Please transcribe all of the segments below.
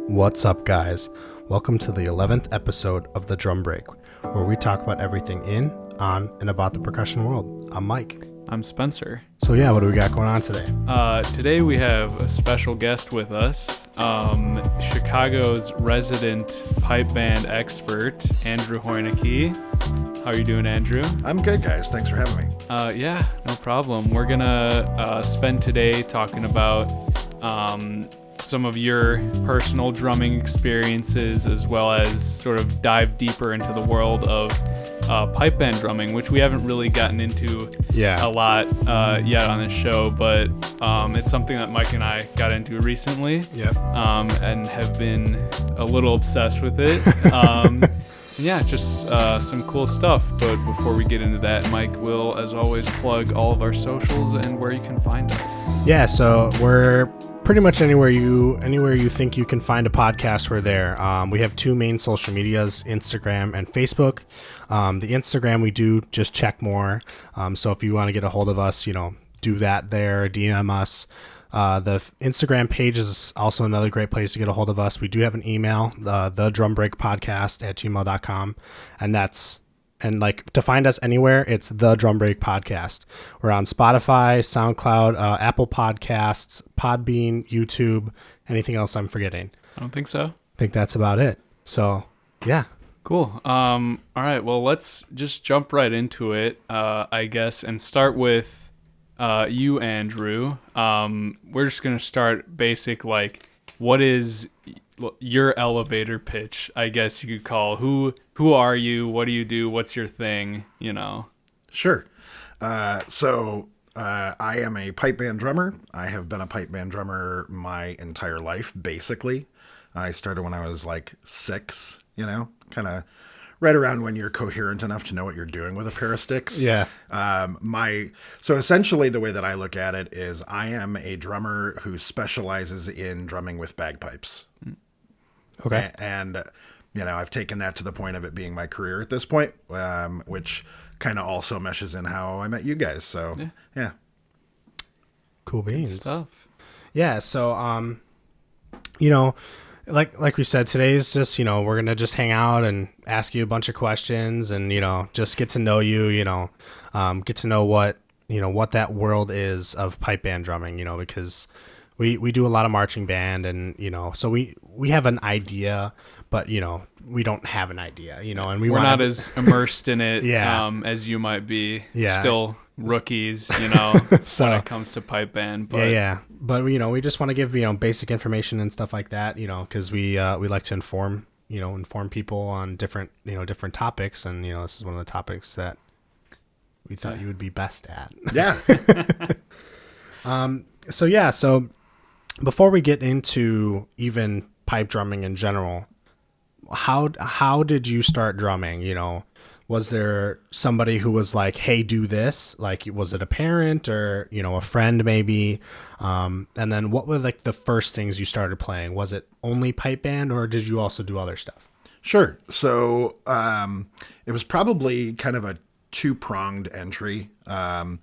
What's up, guys? Welcome to the 11th episode of The Drum Break, where we talk about everything in, on, and about the percussion world. I'm Mike. I'm Spencer. So yeah, what do we got going on today? Today we have a special guest with us, Chicago's resident pipe band expert, Andrew Hoinacki. How are you doing, Andrew? I'm good, guys. Thanks for having me. Yeah, no problem. We're gonna spend today talking about some of your personal drumming experiences, as well as sort of dive deeper into the world of pipe band drumming, which we haven't really gotten into a lot yet on this show, but it's something that Mike and I got into recently. And have been a little obsessed with it. Yeah, just some cool stuff. But before we get into that, Mike will, as always, plug all of our socials and where you can find us. Yeah, so we're pretty much anywhere you think you can find a podcast, we're there. We have two main social medias, Instagram and Facebook. The Instagram, we do just check more. So if you want to get a hold of us, do that there, DM us. The Instagram page is also another great place to get a hold of us. We do have an email, the drumbreakpodcast@gmail.com, and to find us anywhere, it's the Drum Break Podcast. We're on Spotify, SoundCloud, Apple Podcasts, Podbean, YouTube. Anything else I'm forgetting? I don't think so. I think that's about it. So, yeah. Cool. All right. Well, let's just jump right into it, I guess, and start with you, Andrew. We're just going to start basic, what is your elevator pitch, I guess you could call. Who are you? What do you do? What's your thing? Sure. So I am a pipe band drummer. I have been a pipe band drummer my entire life, basically. I started when I was 6, kind of right around when you're coherent enough to know what you're doing with a pair of sticks. Yeah. So essentially the way that I look at it is I am a drummer who specializes in drumming with bagpipes. Okay. And I've taken that to the point of it being my career at this point, which kind of also meshes in how I met you guys. So, yeah. Cool beans. Good stuff. Yeah, so, like we said, today's just, we're going to just hang out and ask you a bunch of questions and, just get to know you, get to know what that world is of pipe band drumming, because we do a lot of marching band and, so we have an idea, but, we don't have an idea, and we're not as immersed in it as you might be. Yeah. Still rookies, So, when it comes to pipe band. But yeah. But, we just want to give, basic information and stuff like that, because we like to inform people on different topics. And, this is one of the topics that we thought you would be best at. Yeah. So before we get into even pipe drumming in general, how did you start drumming? Was there somebody who was like, hey, do this? Was it a parent or, a friend maybe? And then what were the first things you started playing? Was it only pipe band or did you also do other stuff? Sure. So it was probably kind of a two-pronged entry. The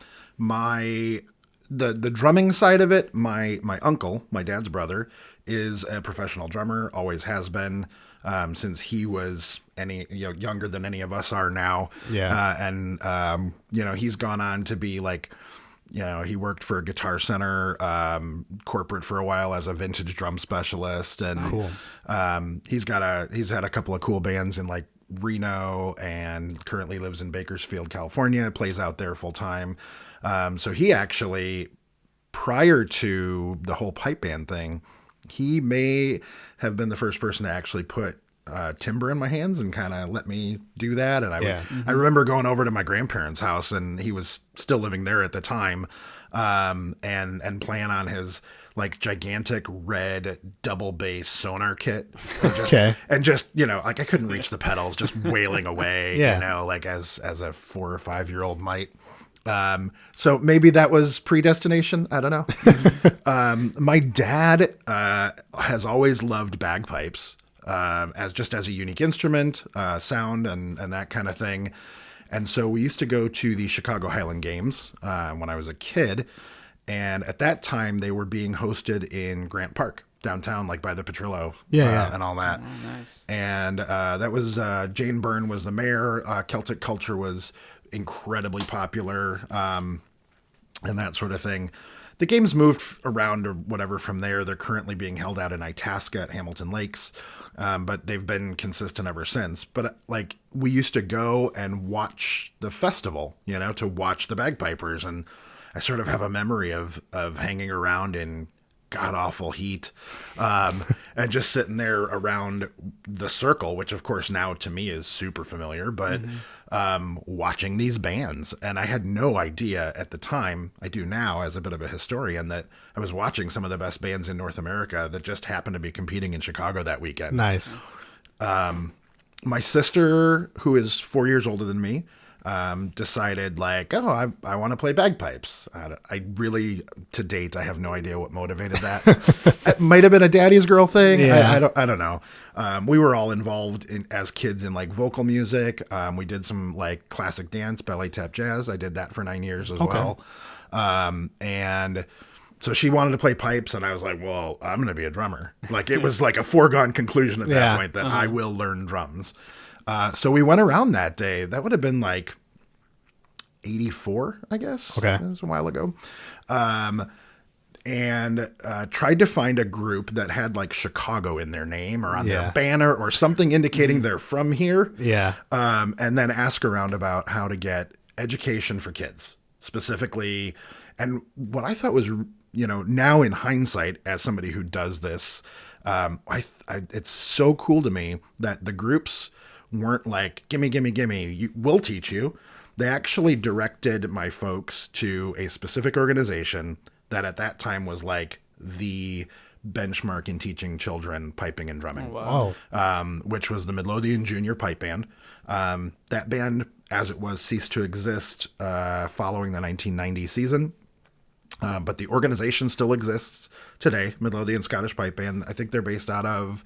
drumming side of it, my uncle, my dad's brother, is a professional drummer, always has been. Since he was younger than any of us are now. Yeah. He's gone on to be he worked for Guitar Center, corporate for a while as a vintage drum specialist. And cool. He's had a couple of cool bands in Reno and currently lives in Bakersfield, California, plays out there full time. So he actually, prior to the whole pipe band thing, he may have been the first person to actually put timbre in my hands and kind of let me do that. And I remember going over to my grandparents' house, and he was still living there at the time, and playing on his gigantic red double bass sonar kit. And just I couldn't reach the pedals, just wailing away, as a 4 or 5 year old might. So maybe that was predestination. I don't know. My dad has always loved bagpipes as a unique instrument, sound, and that kind of thing. And so we used to go to the Chicago Highland Games when I was a kid. And at that time, they were being hosted in Grant Park. downtown, like by the Petrillo, Yeah. and all that. Oh, nice. And that was Jane Byrne was the mayor. Celtic culture was incredibly popular, and that sort of thing. The games moved around or whatever from there. They're currently being held out in Itasca at Hamilton Lakes, but they've been consistent ever since. But like we used to go and watch the festival, to watch the bagpipers, and I sort of have a memory of hanging around in god awful heat, and just sitting there around the circle, which of course now to me is super familiar, but watching these bands. And I had no idea at the time, I do now as a bit of a historian, that I was watching some of the best bands in North America that just happened to be competing in Chicago that weekend. Nice. My sister, who is 4 years older than me, decided like, oh, I want to play bagpipes. I really, to date, I have no idea what motivated that. It might have been a daddy's girl thing. Yeah. I don't know. We were all involved as kids in like vocal music. We did some like classic dance, ballet, tap, jazz. I did that for 9 years as well. And so she wanted to play pipes, and I was like, well, I'm going to be a drummer. Like it was like a foregone conclusion at that point that I will learn drums. So we went around that day. That would have been like 84, I guess. Okay. It was a while ago. And tried to find a group that had like Chicago in their name or on their banner or something indicating they're from here. Yeah. And then ask around about how to get education for kids specifically. And what I thought was, now in hindsight, as somebody who does this, it's so cool to me that the groups weren't like, gimme, we'll teach you. They actually directed my folks to a specific organization that at that time was like the benchmark in teaching children piping and drumming. Oh, wow. Which was the Midlothian Junior Pipe Band. That band, as it was, ceased to exist following the 1990 season. But the organization still exists today, Midlothian Scottish Pipe Band. I think they're based out of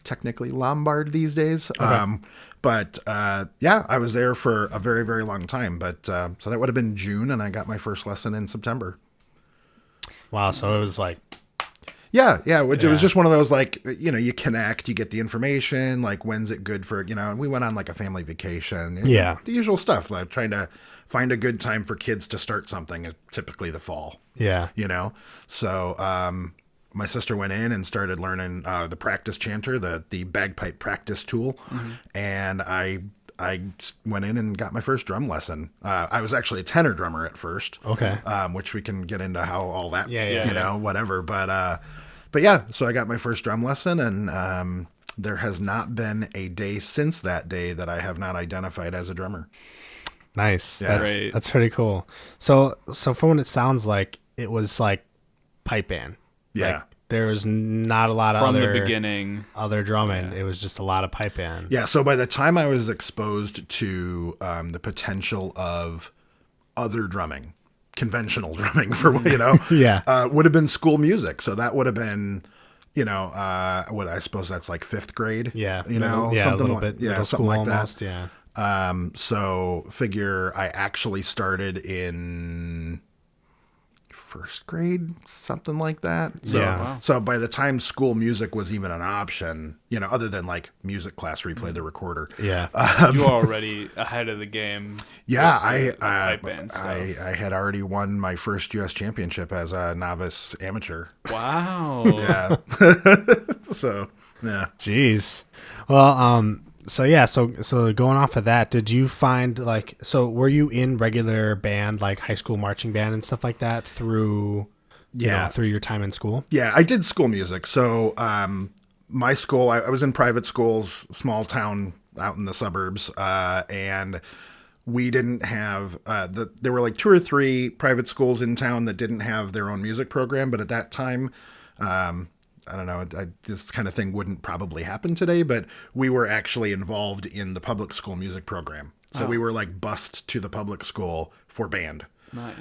technically Lombard these days. Okay. I was there for a very, very long time. But so that would have been June, and I got my first lesson in September. Wow. So it was like, it was just one of those, like, you connect, you get the information, like, when's it good for, and we went on like a family vacation. The usual stuff, like trying to find a good time for kids to start something, typically the fall. Yeah. So my sister went in and started learning the practice chanter, the bagpipe practice tool. And I went in and got my first drum lesson. I was actually a tenor drummer at first. Okay. Which we can get into how all that, Yeah. whatever. But yeah, so I got my first drum lesson, and there has not been a day since that day that I have not identified as a drummer. Nice. Yeah. That's pretty cool. So from what it sounds like, it was like pipe band. Yeah. Like, there was not a lot of from the beginning. other drumming. It was just a lot of pipe band. Yeah. So by the time I was exposed to the potential of other drumming, conventional drumming for, would have been school music. So that would have been, what I suppose that's like fifth grade. Yeah. Something a little bit. Yeah. Middle Something school like almost. that. Yeah. So figure I actually started in first grade, something like that. So, Yeah. Wow. So by the time school music was even an option, other than like music class where you play the recorder. Yeah. You were already ahead of the game. Yeah, pipe band stuff. I had already won my first U.S. championship as a novice amateur. Wow. Yeah. So, yeah. Jeez. Well, so going off of that, did you find were you in regular band, like high school marching band and stuff like that through your time in school? Yeah, I did school music. So, my school, I was in private schools, small town out in the suburbs, and we didn't have, there were like 2 or 3 private schools in town that didn't have their own music program. But at that time, I don't know, this kind of thing wouldn't probably happen today, but we were actually involved in the public school music program. So we were like bused to the public school for band. Nice.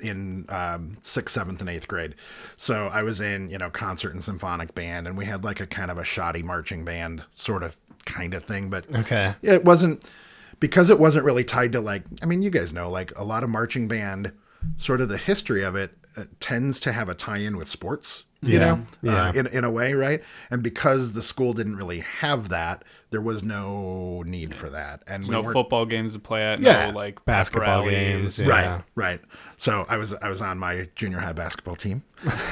In 6th, 7th, and 8th grade. So I was in, concert and symphonic band, and we had like a kind of a shoddy marching band kind of thing. But Okay. it wasn't, because it wasn't really tied to like, I mean, you guys know, like a lot of marching band, sort of the history of it tends to have a tie-in with sports. you know, Yeah. in a way, right? And because the school didn't really have that, there was no need for that. And we No weren't, football games to play at. Yeah. No like Basketball pep rallies. games. Yeah. right. So I was on my junior high basketball team.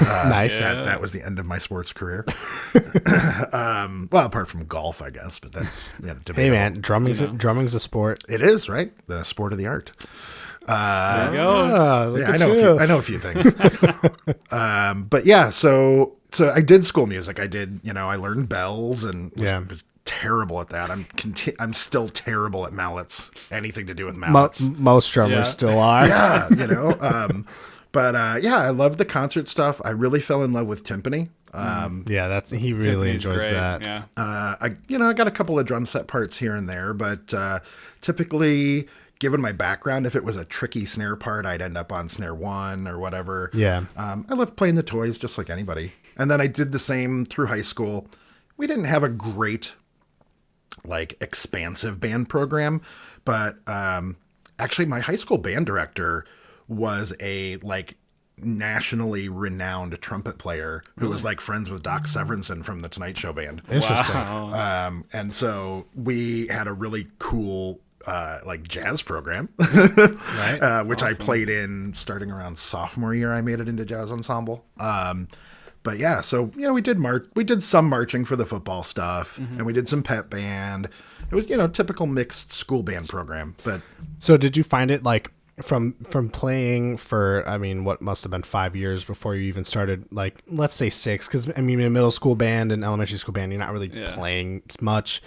Nice. That was the end of my sports career. Well, apart from golf, I guess, but that's debatable. Hey man, drumming's a sport. It is, right? The sport of the art. There you go. Look Yeah, at I know a few things. But yeah, so I did school music. I did, I learned bells and was terrible at that. I'm still terrible at mallets. Anything to do with mallets. Most drummers Yeah. still are. Yeah, But I love the concert stuff. I really fell in love with timpani. Yeah, he really Tiffany's enjoys great. that. Yeah. I got a couple of drum set parts here and there, but typically, given my background, if it was a tricky snare part, I'd end up on snare 1 or whatever. Yeah. I loved playing the toys just like anybody. And then I did the same through high school. We didn't have a great, expansive band program, but actually my high school band director was a, nationally renowned trumpet player who was friends with Doc Severinsen from the Tonight Show band. Interesting. Wow. And so we had a really cool jazz program, Right. which I played in starting around sophomore year. I made it into jazz ensemble. But yeah, so we did some marching for the football stuff, and we did some pep band. It was typical mixed school band program. But So did you find it from playing for, what must have been 5 years before you even started, let's say 6, because in middle school band and elementary school band, you're not really playing much.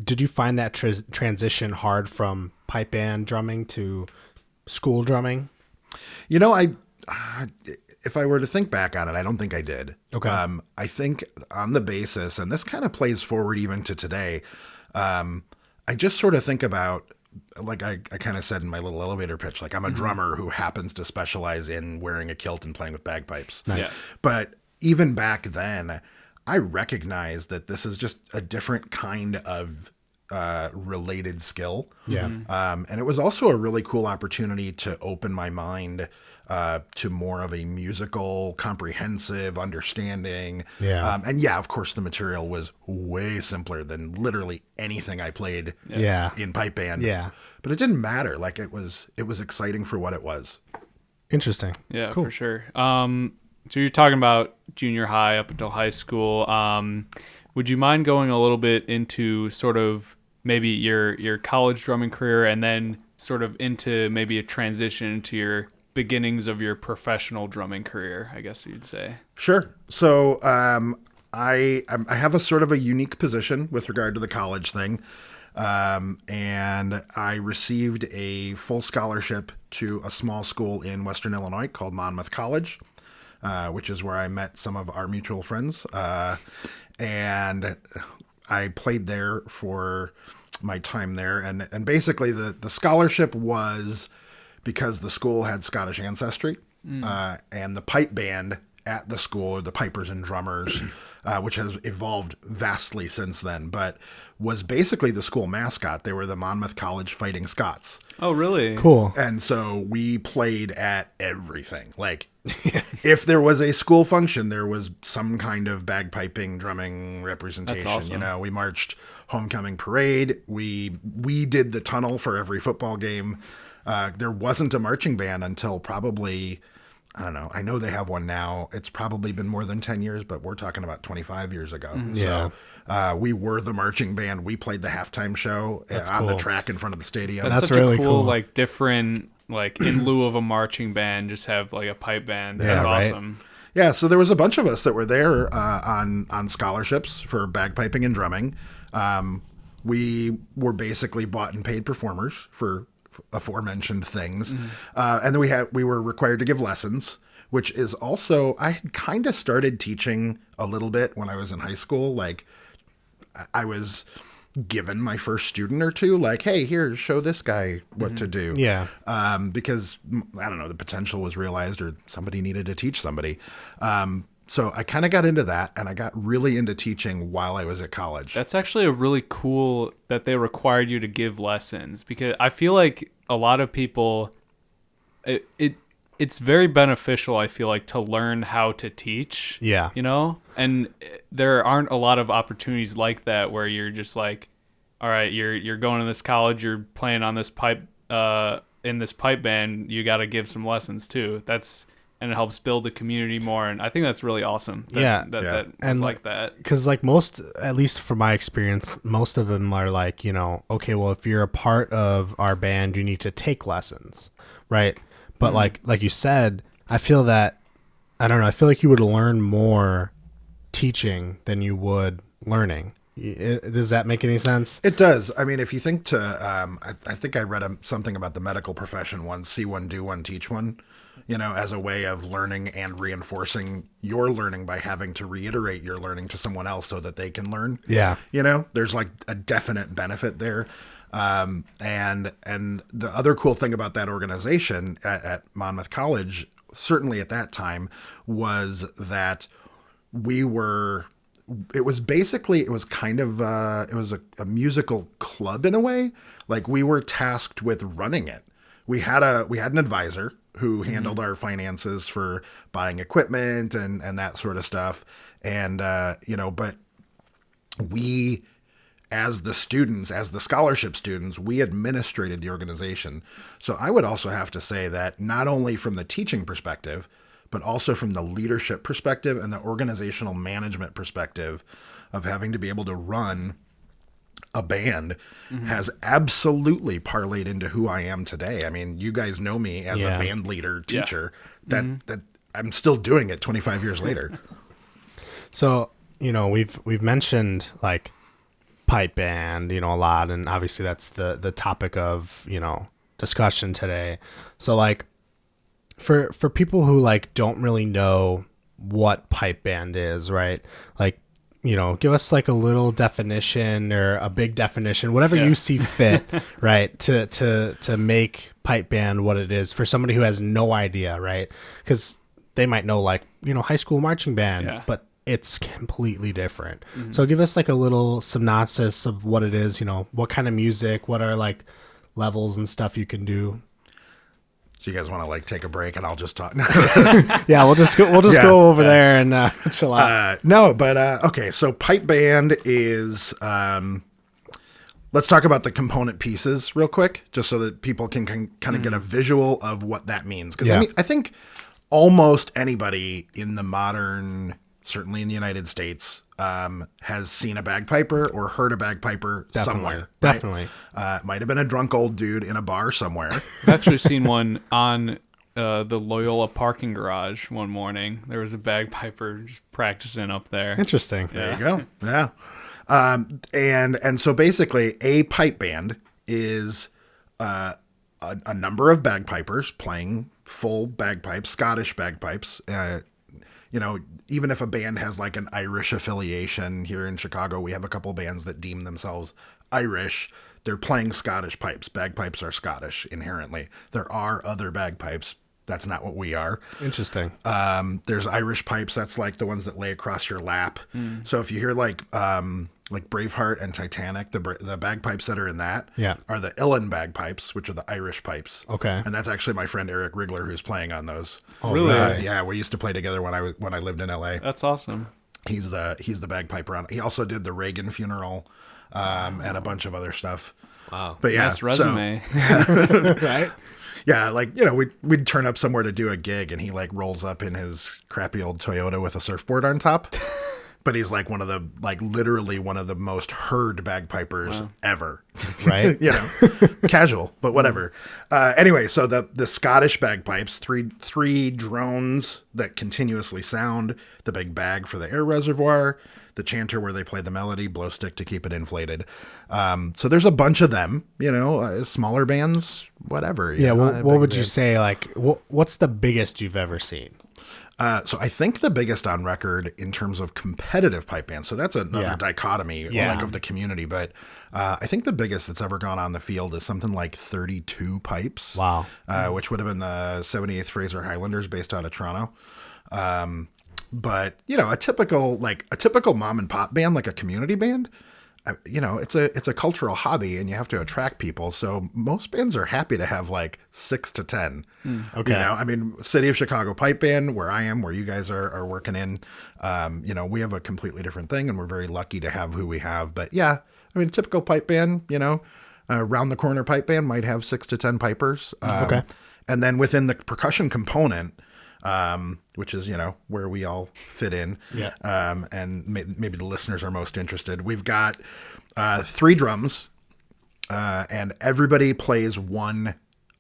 Did you find that transition hard from pipe band drumming to school drumming? if I were to think back on it, I don't think I did. Okay. I think on the basis, and this kind of plays forward even to today, I just sort of think about, like I kind of said in my little elevator pitch, I'm a drummer who happens to specialize in wearing a kilt and playing with bagpipes. Nice. Yeah. But even back then, I recognized that this is just a different kind of related skill. Yeah. And it was also a really cool opportunity to open my mind to more of a musical, comprehensive understanding. Yeah. And yeah, of course, the material was way simpler than literally anything I played Yeah. in pipe band. Yeah. But it didn't matter. It was exciting for what it was. Interesting. Yeah, Cool. for sure. So you're talking about junior high up until high school. Would you mind going a little bit into sort of maybe your college drumming career and then sort of into maybe a transition to your beginnings of your professional drumming career, I guess you'd say? Sure. So I have a sort of a unique position with regard to the college thing. And I received a full scholarship to a small school in Western Illinois called Monmouth College, which is where I met some of our mutual friends. And I played there for my time there. And basically the scholarship was because the school had Scottish ancestry, and the pipe band at the school, or the pipers and drummers, which has evolved vastly since then, but was basically the school mascot. They were the Monmouth College Fighting Scots. Oh, really? Cool. And so we played at everything. If there was a school function, there was some kind of bagpiping, drumming representation. That's awesome. We marched homecoming parade. We did the tunnel for every football game. There wasn't a marching band until probably, I don't know. I know they have one now. It's probably been more than 10 years, but we're talking about 25 years ago. Yeah. So we were the marching band. We played the halftime show on the cool. track in front of the stadium. That's such really a cool, cool. Different, in lieu of a marching band, just have a pipe band. Yeah, That's right. awesome. Yeah, so there was a bunch of us that were there on scholarships for bagpiping and drumming. We were basically bought and paid performers for aforementioned things, and then we were required to give lessons, which is also, I had kind of started teaching a little bit when I was in high school. I was given my first student or two, hey, here, show this guy what to do. Yeah. Because, I don't know, the potential was realized, or somebody needed to teach somebody. So I kind of got into that, and I got really into teaching while I was at college. That's actually a really cool that they required you to give lessons, because I feel like a lot of people, it's very beneficial, I feel like, to learn how to teach. Yeah. You know? And there aren't a lot of opportunities like that where you're just like, all right, you're going to this college, you're playing on this pipe in this pipe band, you got to give some lessons too. And it helps build the community more, and I think that's really awesome. That and like that. Because like most, at least from my experience, most of them are like, you know, okay, well, if you're a part of our band, you need to take lessons, right? But like you said, I feel that, I don't know, I feel like you would learn more teaching than you would learning. Does that make any sense? It does. I mean, if you think to, I think I read something about the medical profession once: see one, do one, teach one. You know, as a way of learning and reinforcing your learning by having to reiterate your learning to someone else so that they can learn. Yeah. You know, there's like a definite benefit there. And the other cool thing about that organization at Monmouth College, certainly at that time, was that it was kind of it was a musical club in a way. Like, we were tasked with running it. We had an advisor who handled our finances for buying equipment and that sort of stuff. And, you know, but we, as the students, as the scholarship students, we administrated the organization. So I would also have to say that not only from the teaching perspective, but also from the leadership perspective and the organizational management perspective of having to be able to run a band has absolutely parlayed into who I am today. I mean, you guys know me as a band leader, teacher, that I'm still doing it 25 years later. So, you know, we've mentioned like pipe band, you know, a lot, and obviously that's the topic of, you know, discussion today. So like for people who like don't really know what pipe band is, right? Like, you know, give us like a little definition or a big definition, whatever you see fit, right? To make pipe band what it is for somebody who has no idea, right? Because they might know like, you know, high school marching band, but it's completely different. So give us like a little synopsis of what it is, you know, what kind of music, what are like levels and stuff you can do. So you guys want to like take a break and I'll just talk? Yeah, we'll just go over there and chill out. Okay. So pipe band is, let's talk about the component pieces real quick, just so that people can kind of get a visual of what that means. Because I mean, I think almost anybody in the modern, certainly in the United States, has seen a bagpiper or heard a bagpiper somewhere. Right? Definitely. Might have been a drunk old dude in a bar somewhere. I've actually seen one on the Loyola parking garage one morning. There was a bagpiper just practicing up there. Interesting. There you go. Yeah. And so basically a pipe band is a number of bagpipers playing full bagpipes, Scottish bagpipes. You know, even if a band has like an Irish affiliation, here in Chicago, we have a couple bands that deem themselves Irish. They're playing Scottish pipes. Bagpipes are Scottish inherently. There are other bagpipes. That's not what we are. Interesting. There's Irish pipes. That's like the ones that lay across your lap. So if you hear like Braveheart and Titanic, the bagpipes that are in that are the Uilleann bagpipes, which are the Irish pipes. Okay. And that's actually my friend Eric Rigler who's playing on those. Oh, really? Yeah, we used to play together when I lived in LA. That's awesome. He's the bagpiper on. He also did the Reagan funeral, and a bunch of other stuff. Wow. But yeah, nice resume. Right? Yeah, like, you know, we'd turn up somewhere to do a gig and he like rolls up in his crappy old Toyota with a surfboard on top. But he's like literally one of the most heard bagpipers ever. Right. You know, casual, but whatever. Anyway, so the Scottish bagpipes, three drones that continuously sound, the big bag for the air reservoir, the chanter where they play the melody, blow stick to keep it inflated. So there's a bunch of them, you know, smaller bands, whatever. Yeah. What would you say? Like, what's the biggest you've ever seen? So I think the biggest on record in terms of competitive pipe bands, so that's another dichotomy like of the community, but I think the biggest that's ever gone on the field is something like 32 pipes. Wow. Which would have been the 78th Fraser Highlanders based out of Toronto. But, you know, a typical mom and pop band, like a community band, it's a cultural hobby, and you have to attract people. So most bands are happy to have like 6 to 10. Okay. I mean, City of Chicago Pipe Band, where I am, where you guys are working in, we have a completely different thing, and we're very lucky to have who we have. But yeah, I mean, typical pipe band, round the corner pipe band might have 6 to 10 pipers. Okay. And then within the percussion component, which is, where we all fit in. Yeah. And maybe the listeners are most interested. We've got 3 drums, and everybody plays one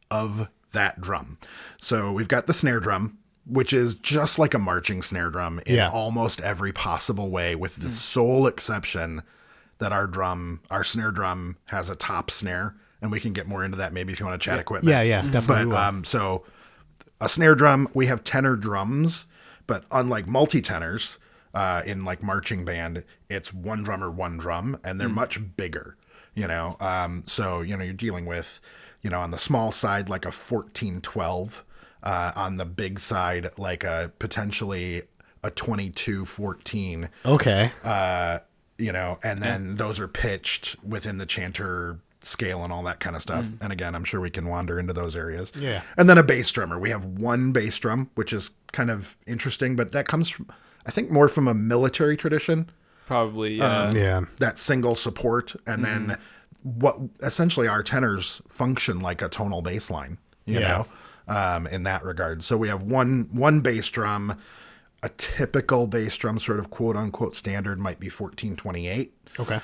of that drum. So we've got the snare drum, which is just like a marching snare drum in almost every possible way, with the sole exception that our snare drum has a top snare, and we can get more into that maybe if you want to chat equipment. Yeah, definitely. But so a snare drum, we have tenor drums, but unlike multi-tenors in like marching band, it's one drummer, one drum, and they're much bigger, so, you're dealing with, on the small side, like a 14-12, on the big side, like a potentially a 22-14. Okay. And then those are pitched within the chanter scale and all that kind of stuff. And again, I'm sure we can wander into those areas. Yeah. And then a bass drummer. We have one bass drum, which is kind of interesting, but that comes from, I think, more from a military tradition. Probably, yeah. That single support. And then what essentially our tenors function like a tonal bass line, in that regard. So we have one bass drum. A typical bass drum, sort of quote unquote standard, might be 14-28. Okay.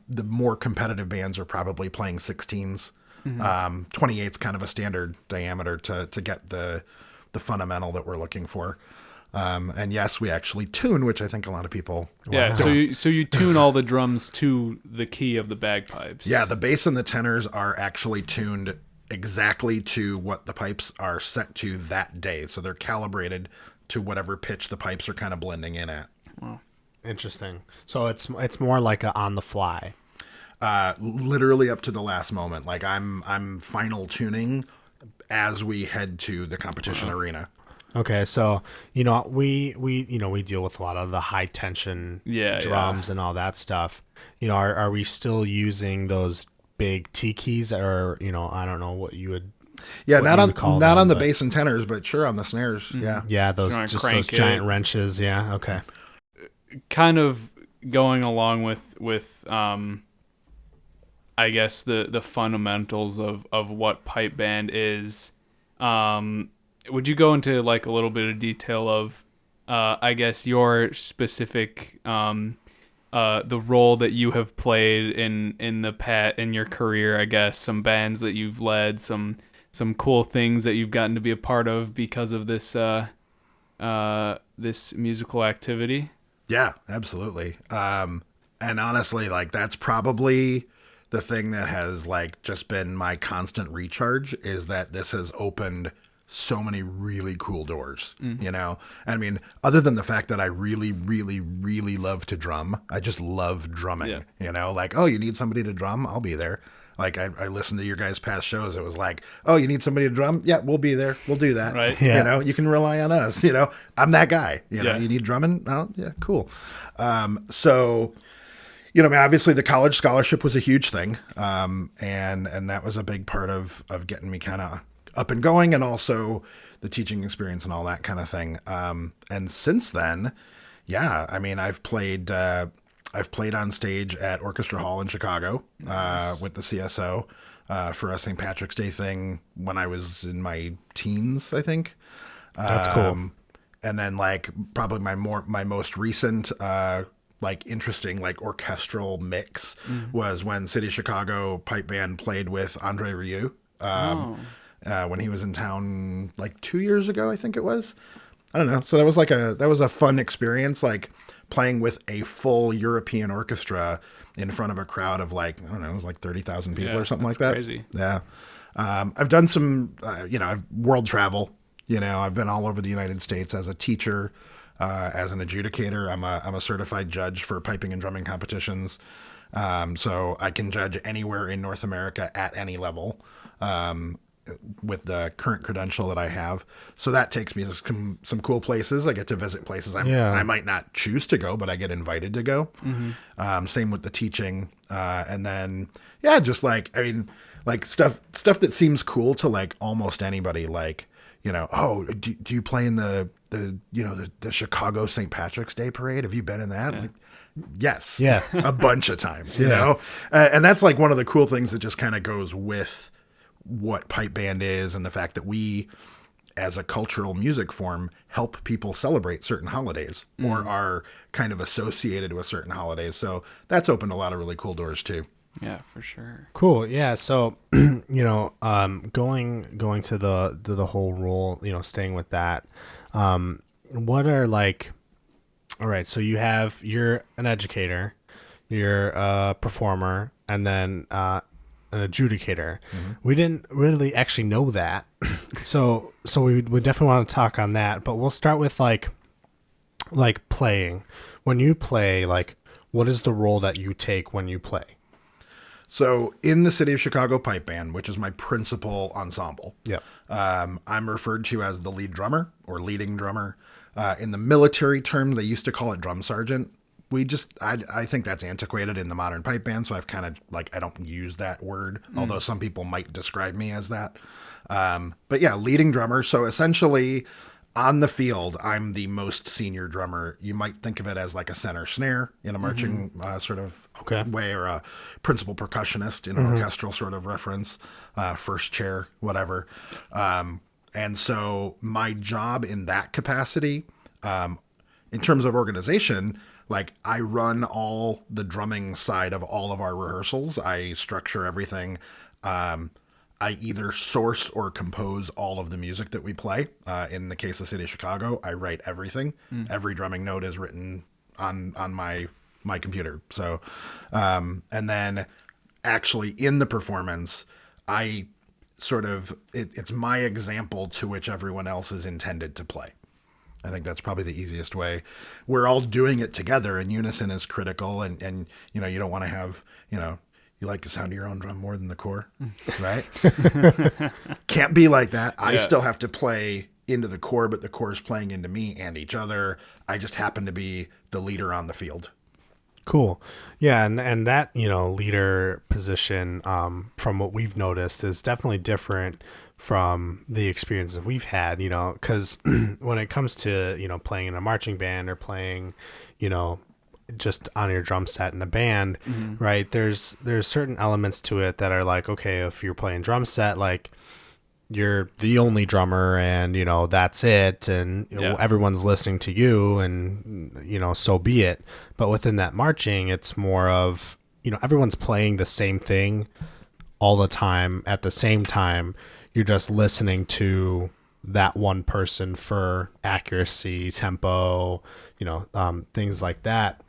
The more competitive bands are probably playing 16s. 28's kind of a standard diameter to get the fundamental that we're looking for. And yes, we actually tune, which I think a lot of people. Yeah. So you tune all the drums to the key of the bagpipes. Yeah, the bass and the tenors are actually tuned exactly to what the pipes are set to that day. So they're calibrated to whatever pitch the pipes are kind of blending in at. Wow. Interesting. So it's more like a on the fly. Literally up to the last moment. Like I'm final tuning as we head to the competition arena. Okay, so we deal with a lot of the high tension drums and all that stuff. Are we still using those big T keys, or I don't know what you would. Yeah, not on the bass and tenors, but sure on the snares. Yeah, those giant wrenches. Yeah, okay. Kind of going along with I guess the fundamentals of what pipe band is. Would you go into like a little bit of detail of I guess your specific the role that you have played in your career, I guess, some bands that you've led, some cool things that you've gotten to be a part of because of this this musical activity? Yeah, absolutely. And honestly, like that's probably the thing that has like just been my constant recharge, is that this has opened so many really cool doors, I mean, other than the fact that I really, really, really love to drum, I just love drumming, like, oh, you need somebody to drum? I'll be there. Like I listened to your guys' past shows. It was like, oh, you need somebody to drum? Yeah, we'll be there. We'll do that. Right. Yeah. You can rely on us. I'm that guy. You need drumming? Oh, yeah, cool. So, obviously the college scholarship was a huge thing. And that was a big part of getting me kind of up and going, and also the teaching experience and all that kind of thing. And since then, I mean, I've played on stage at Orchestra Hall in Chicago with the CSO for a St. Patrick's Day thing when I was in my teens, I think. That's cool. And then like probably my most recent interesting orchestral mix was when City of Chicago Pipe Band played with Andre Rieu. When he was in town like 2 years ago, I think it was. I don't know. So that was a fun experience, like playing with a full European orchestra in front of a crowd of like, I don't know, it was like 30,000 people or something like that. Crazy. Yeah. I've done some, I've world travel. I've been all over the United States as a teacher, as an educator. I'm a certified judge for piping and drumming competitions. So I can judge anywhere in North America at any level. with the current credential that I have. So that takes me to some cool places. I get to visit places I might not choose to go, but I get invited to go. Same with the teaching. And then, yeah, just like, I mean, like stuff that seems cool to like almost anybody, like, you know, oh, do you play in the Chicago St. Patrick's Day parade? Have you been in that? Like, yes. Yeah. A bunch of times, you know? And that's like one of the cool things that just kind of goes with what pipe band is, and the fact that we, as a cultural music form, help people celebrate certain holidays or are kind of associated with certain holidays. So that's opened a lot of really cool doors too. Yeah, for sure. Cool. Yeah. So, you know, going to the whole role, you know, staying with that, what are like, all right, so you're an educator, you're a performer, and then an adjudicator. We didn't really actually know that. So we definitely want to talk on that, but we'll start with like playing. When you play, like, what is the role that you take when you play? So in the City of Chicago Pipe Band, which is my principal ensemble, I'm referred to as the lead drummer or leading drummer. In the military term, they used to call it drum sergeant. I think that's antiquated in the modern pipe band, so I've kind of like, I don't use that word, although some people might describe me as that. But yeah, leading drummer. So essentially on the field, I'm the most senior drummer. You might think of it as like a center snare in a marching sort of way, or a principal percussionist in an orchestral sort of reference, first chair, whatever. And so my job in that capacity, in terms of organization, like I run all the drumming side of all of our rehearsals. I structure everything. I either source or compose all of the music that we play. In the case of City of Chicago, I write everything. Every drumming note is written on my computer. So, and then actually in the performance, I sort of, it's my example to which everyone else is intended to play. I think that's probably the easiest way. We're all doing it together, and unison is critical. And you know, you don't want to have, you know, you like the sound of your own drum more than the core, right? Can't be like that. I still have to play into the core, but the core is playing into me and each other. I just happen to be the leader on the field. Cool. Yeah, and that, you know, leader position, from what we've noticed, is definitely different from the experience that we've had, you know, because when it comes to, you know, playing in a marching band or playing, you know, just on your drum set in a band, right, there's certain elements to it that are like, okay, if you're playing drum set, like, you're the only drummer and, you know, that's it. And you know, everyone's listening to you and, you know, so be it. But within that marching, it's more of, you know, everyone's playing the same thing all the time at the same time. You're just listening to that one person for accuracy, tempo, you know, things like that.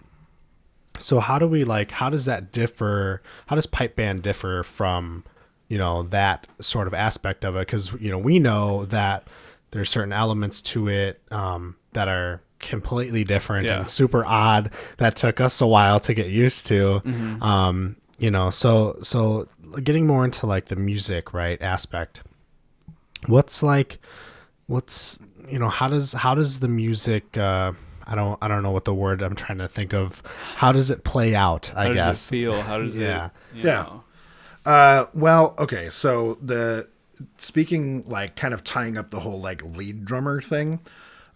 So how does that differ? How does pipe band differ from, you know, that sort of aspect of it? Because, you know, we know that there's certain elements to it that are completely different and super odd that took us a while to get used to. You know, so getting more into like the music, right, aspect. What's you know, how does the music I don't know what the word I'm trying to think of. How does it play out, I guess? How does it feel? How does it you know? Well, okay, so speaking like kind of tying up the whole like lead drummer thing,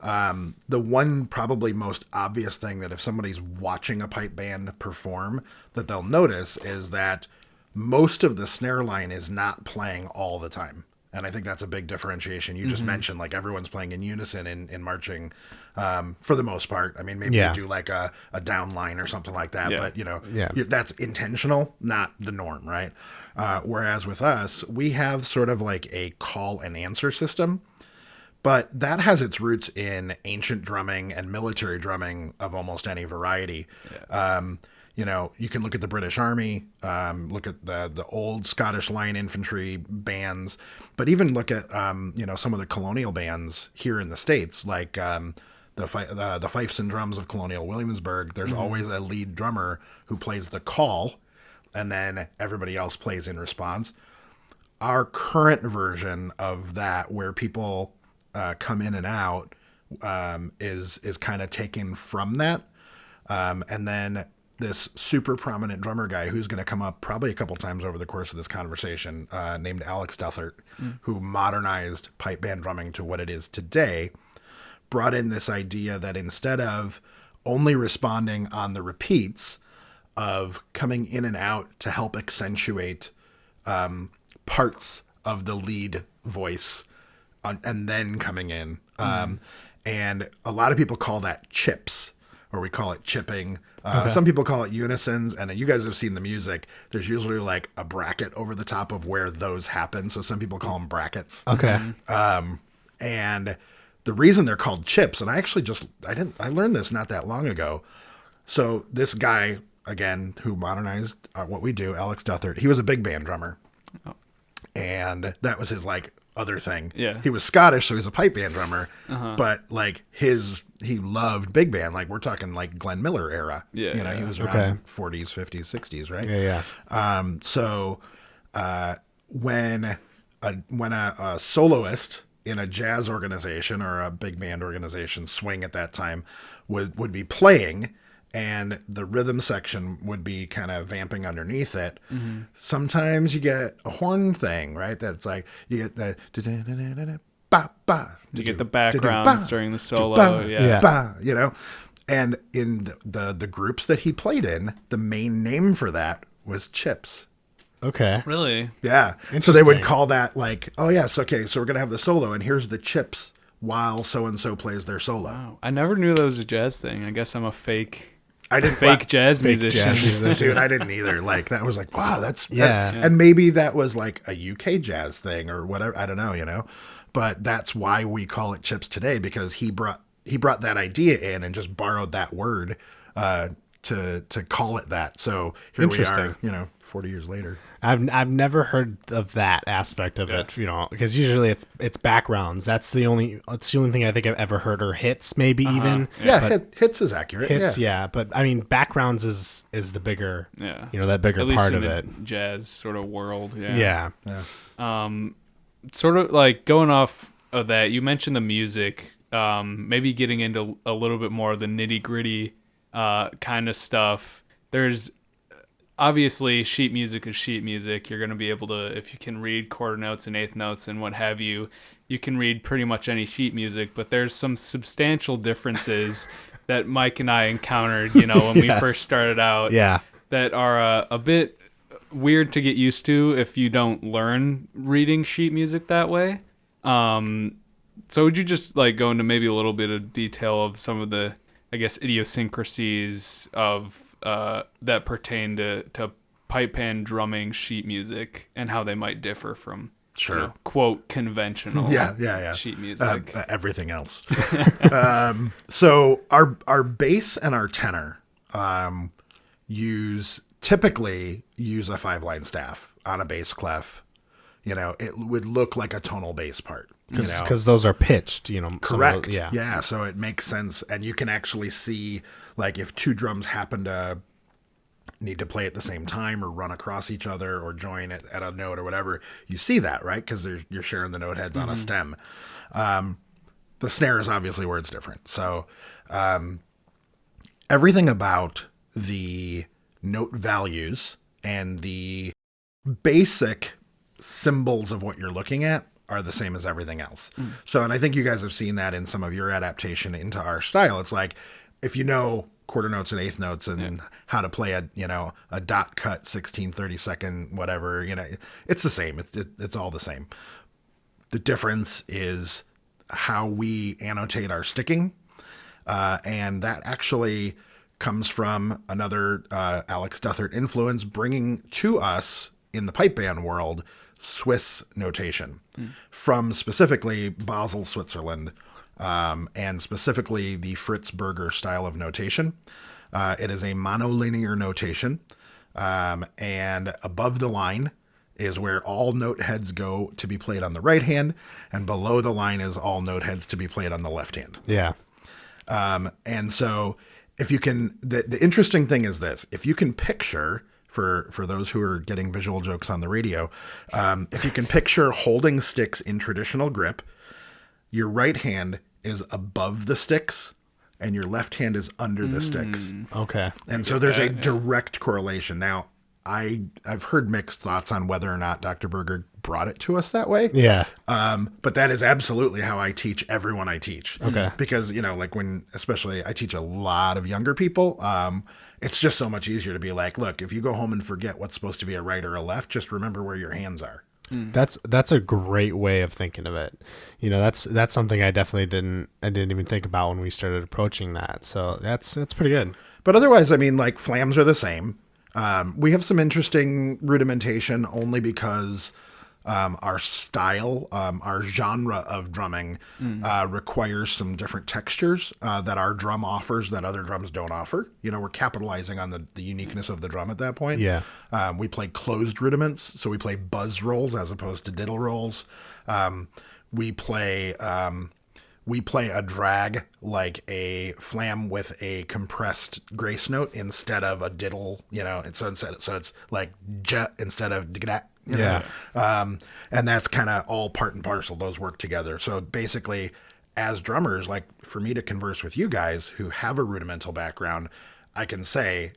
the one probably most obvious thing that if somebody's watching a pipe band perform that they'll notice is that most of the snare line is not playing all the time. And I think that's a big differentiation. You just mentioned like everyone's playing in unison in marching, for the most part. I mean, maybe you do like a down line or something like that, but you know, that's intentional, not the norm, right? Whereas with us, we have sort of like a call and answer system, but that has its roots in ancient drumming and military drumming of almost any variety. You know, you can look at the British Army, look at the old Scottish Line Infantry bands, but even look at, you know, some of the colonial bands here in the States, like the fifes and drums of Colonial Williamsburg. There's always a lead drummer who plays the call, and then everybody else plays in response. our current version of that, where people come in and out, is kind of taken from that. And then this super prominent drummer guy who's going to come up probably a couple times over the course of this conversation, named Alex Duthert, who modernized pipe band drumming to what it is today, brought in this idea that instead of only responding on the repeats, of coming in and out to help accentuate parts of the lead voice and then coming in. And a lot of people call that chips, or we call it chipping. Some people call it unisons, and you guys have seen the music. There's usually like a bracket over the top of where those happen. So some people call them brackets. Okay. And the reason they're called chips, and I learned this not that long ago. So this guy, again, who modernized what we do, Alex Duthert, he was a big band drummer. Oh. And that was his like other thing. Yeah. He was Scottish, so he's a pipe band drummer. But like he loved big band. Like we're talking like Glenn Miller era. Yeah. You know, he was around 40s, 50s, 60s, right? Yeah. So when a soloist in a jazz organization or a big band organization, swing at that time, would be playing, and the rhythm section would be kind of vamping underneath it. Sometimes you get a horn thing, right? That's like, you get the you get the backgrounds during the solo. You know? And in the groups that he played in, the main name for that was chips. Okay. Really? Yeah. So they would call that like, oh yes, okay, so we're going to have the solo, and here's the chips while so-and-so plays their solo. Wow. I never knew that was a jazz thing. I guess I'm a fake fake jazz musician. Dude, I didn't either. Like, that was like, wow, that's... Yeah. And maybe that was like a UK jazz thing or whatever. I don't know, you know? But that's why we call it chips today, because he brought that idea in and just borrowed that word to call it that. So here we are, 40 years later. I've never heard of that aspect of it, because usually it's backgrounds. It's the only thing I think I've ever heard, or hits maybe even. Yeah, hits is accurate. Hits, yeah. But I mean, backgrounds is the bigger, that bigger At least part in of the it. Jazz sort of world. Yeah. Sort of like going off of that, you mentioned the music, maybe getting into a little bit more of the nitty gritty kind of stuff. There's obviously sheet music is sheet music. You're going to be able to, if you can read quarter notes and eighth notes and what have you, you can read pretty much any sheet music, but there's some substantial differences that Mike and I encountered, when we first started out, that are a bit weird to get used to if you don't learn reading sheet music that way. So would you just like go into maybe a little bit of detail of some of the, I guess, idiosyncrasies of that pertain to pipe band drumming sheet music and how they might differ from quote conventional sheet music, everything else. So our bass and our tenor typically use a 5-line staff on a bass clef. It would look like a tonal bass part. Because those are pitched, Correct. Yeah. So it makes sense. And you can actually see, like, if two drums happen to need to play at the same time or run across each other or join at a note or whatever, you see that, right? Because you're sharing the note heads on a stem. The snare is obviously where it's different. So everything about the note values and the basic symbols of what you're looking at are the same as everything else. So, and I think you guys have seen that in some of your adaptation into our style. It's like, if you know quarter notes and eighth notes and how to play a dot cut 16/32 whatever, it's the same. It's all the same. The difference is how we annotate our sticking. And that actually comes from another Alex Duthert influence, bringing to us in the pipe band world Swiss notation from specifically Basel, Switzerland, and specifically the Fritz Berger style of notation. It is a monolinear notation, and above the line is where all note heads go to be played on the right hand, and below the line is all note heads to be played on the left hand. Yeah. And so if you can, the interesting thing is this: if you can picture for those who are getting visual jokes on the radio. If you can picture holding sticks in traditional grip, your right hand is above the sticks and your left hand is under the sticks. Okay. And so there's a direct correlation. Now, I've heard mixed thoughts on whether or not Dr. Berger brought it to us that way. Yeah. But that is absolutely how I teach everyone I teach. Okay. Because, like especially I teach a lot of younger people, it's just so much easier to be like, look, if you go home and forget what's supposed to be a right or a left, just remember where your hands are. That's a great way of thinking of it. That's something I definitely didn't even think about when we started approaching that. So that's pretty good. But otherwise, I mean, like flams are the same. We have some interesting rudimentation only because our style, our genre of drumming requires some different textures that our drum offers that other drums don't offer. We're capitalizing on the uniqueness of the drum at that point. Yeah. We play closed rudiments, so we play buzz rolls as opposed to diddle rolls. We play a drag like a flam with a compressed grace note instead of a diddle, so it's like j instead of dgdat. And that's kind of all part and parcel. Those work together. So basically, as drummers, like for me to converse with you guys who have a rudimental background, I can say,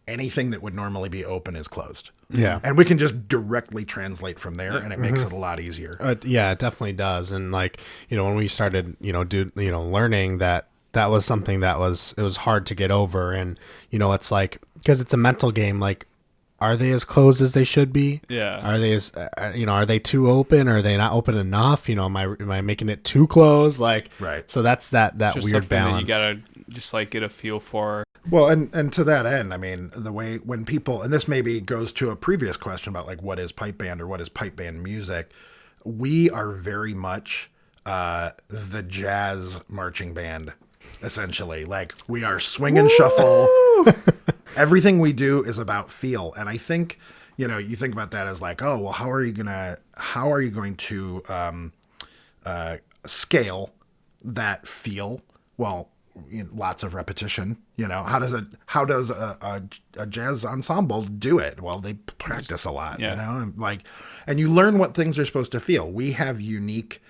anything that would normally be open is closed. Yeah. And we can just directly translate from there, and it makes it a lot easier. Yeah, it definitely does. And like, when we started, learning that was something it was hard to get over. And, it's like, because it's a mental game, like, are they as closed as they should be? Yeah. Are they are they too open? Are they not open enough? Am I making it too close? Like, right. So that's that weird balance. That you gotta just like get a feel for. Well, and to that end, I mean, the way when people, and this maybe goes to a previous question about like what is pipe band or what is pipe band music, we are very much the jazz marching band, essentially. Like we are swing and shuffle. Everything we do is about feel, and I think you think about that as like, oh well, how are you going to scale that feel? Well, lots of repetition. How does a jazz ensemble do it? Well, they practice a lot. And you learn what things are supposed to feel. We have unique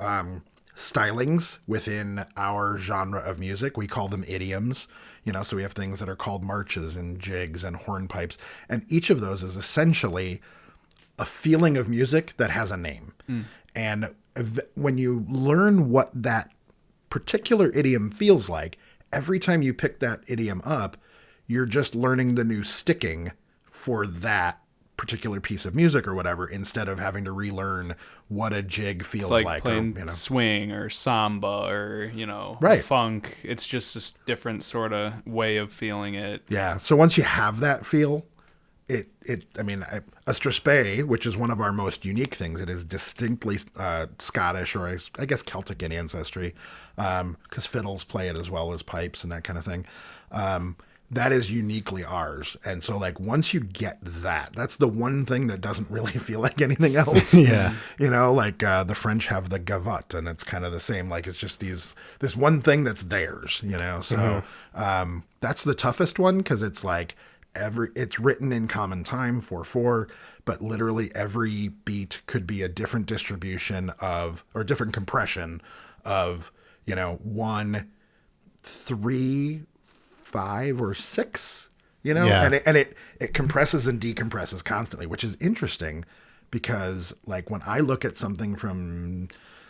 stylings within our genre of music. We call them idioms. So we have things that are called marches and jigs and hornpipes, and each of those is essentially a feeling of music that has a name. And when you learn what that particular idiom feels like, every time you pick that idiom up, you're just learning the new sticking for that particular piece of music or whatever, instead of having to relearn what a jig feels it's like playing swing or samba or right. funk. It's just a different sort of way of feeling it. Yeah. So once you have that feel, a strathspey, which is one of our most unique things, it is distinctly Scottish or I guess Celtic in ancestry, because fiddles play it as well as pipes and that kind of thing. That is uniquely ours. And so like once you get that's the one thing that doesn't really feel like anything else. Yeah. The French have the gavotte, and it's kind of the same. Like it's just this one thing that's theirs, So that's the toughest one, because it's like it's written in common time 4/4, but literally every beat could be a different distribution or different compression of 1, 3, 5, or 6, Yeah. and it compresses and decompresses constantly, which is interesting because like when I look at something from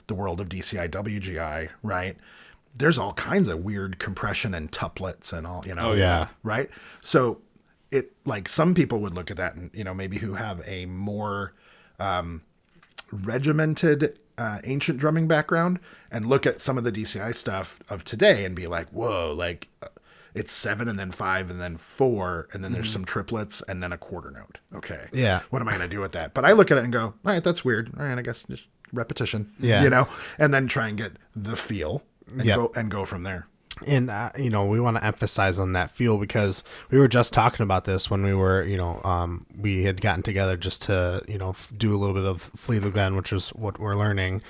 the world of DCI WGI, right, there's all kinds of weird compression and tuplets and all, Oh yeah. Right. So it like some people would look at that and, maybe who have a more regimented ancient drumming background and look at some of the DCI stuff of today and be like, whoa, like it's 7 and then 5 and then 4 and then there's some triplets and then a quarter note. Okay. Yeah. What am I going to do with that? But I look at it and go, all right, that's weird. All right, I guess just repetition. Yeah. And then try and get the feel and go from there. And, we want to emphasize on that feel because we were just talking about this when we were, we had gotten together just to, do a little bit of Fleet of Glen, which is what we're learning.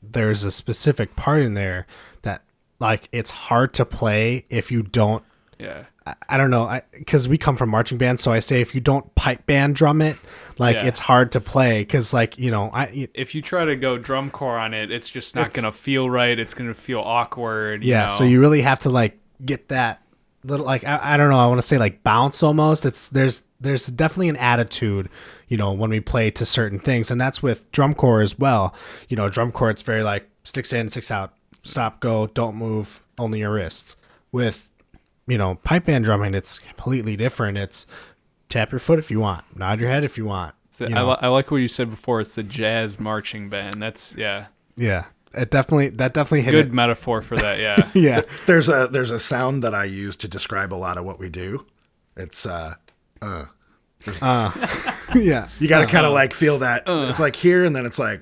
There's a specific part in there that, like, it's hard to play if you don't I don't know, because we come from marching bands, so I say if you don't pipe band drum it, like Yeah. it's hard to play because like If you try to go drum corps on it, it's just not gonna feel right. It's gonna feel awkward. You know? so you really have to like get that little like I don't know, I want to say like bounce almost. There's definitely an attitude, when we play to certain things, and that's with drum corps as well. Drum corps, it's very like sticks in, sticks out, stop, go, don't move, only your wrists. With pipe band drumming, it's completely different. It's tap your foot if you want, nod your head if you want. I like what you said before. It's the jazz marching band. That's yeah. That definitely hit good it. metaphor for that. Yeah. Yeah. There's a sound that I use to describe a lot of what we do. It's Yeah. you got to kind of like feel that. It's like here, and then it's like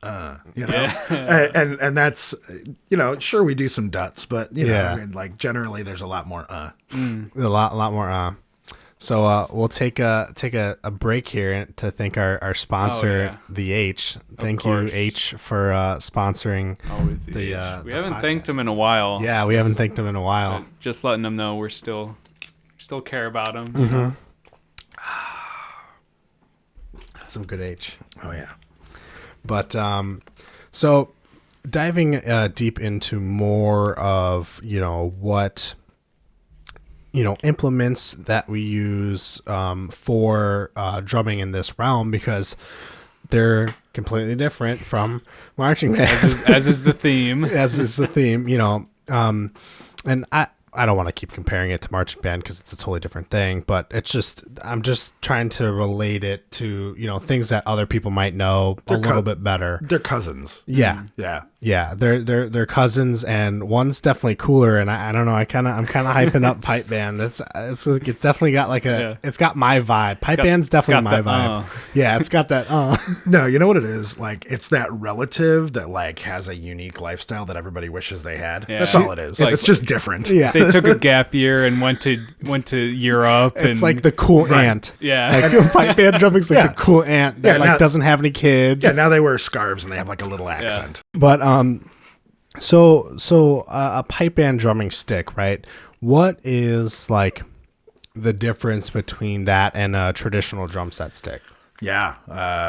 and that's sure we do some duts, but I mean, like generally there's a lot more a lot more So we'll take a break here to thank our sponsor, the H. Thank you, H, for sponsoring. Always the H. We haven't thanked him in a while. Yeah, we haven't thanked him in a while. But just letting them know we still care about him. Mm-hmm. That's some good H. Oh yeah. But so diving deep into more of what implements that we use for drumming in this realm, because they're completely different from marching band. As is the theme. As is the theme, and I don't want to keep comparing it to marching band because it's a totally different thing, but I'm just trying to relate it to, things that other people might know a little bit better. They're cousins. Yeah. Yeah. Yeah. They're cousins, and one's definitely cooler. And I don't know. I'm kind of hyping up pipe band. It's definitely got like it's got my vibe. Pipe band's definitely my vibe. Yeah. It's got that. No, you know what it is? Like, it's that relative that like has a unique lifestyle that everybody wishes they had. Yeah. That's all it is. It's just different. Yeah. They took a gap year and went to Europe. It's like the cool aunt. Yeah. Like pipe band drumming's like the cool aunt that doesn't have any kids. Yeah. Now they wear scarves and they have like a little accent. But so a pipe band drumming stick, right? What is like the difference between that and a traditional drum set stick? Yeah,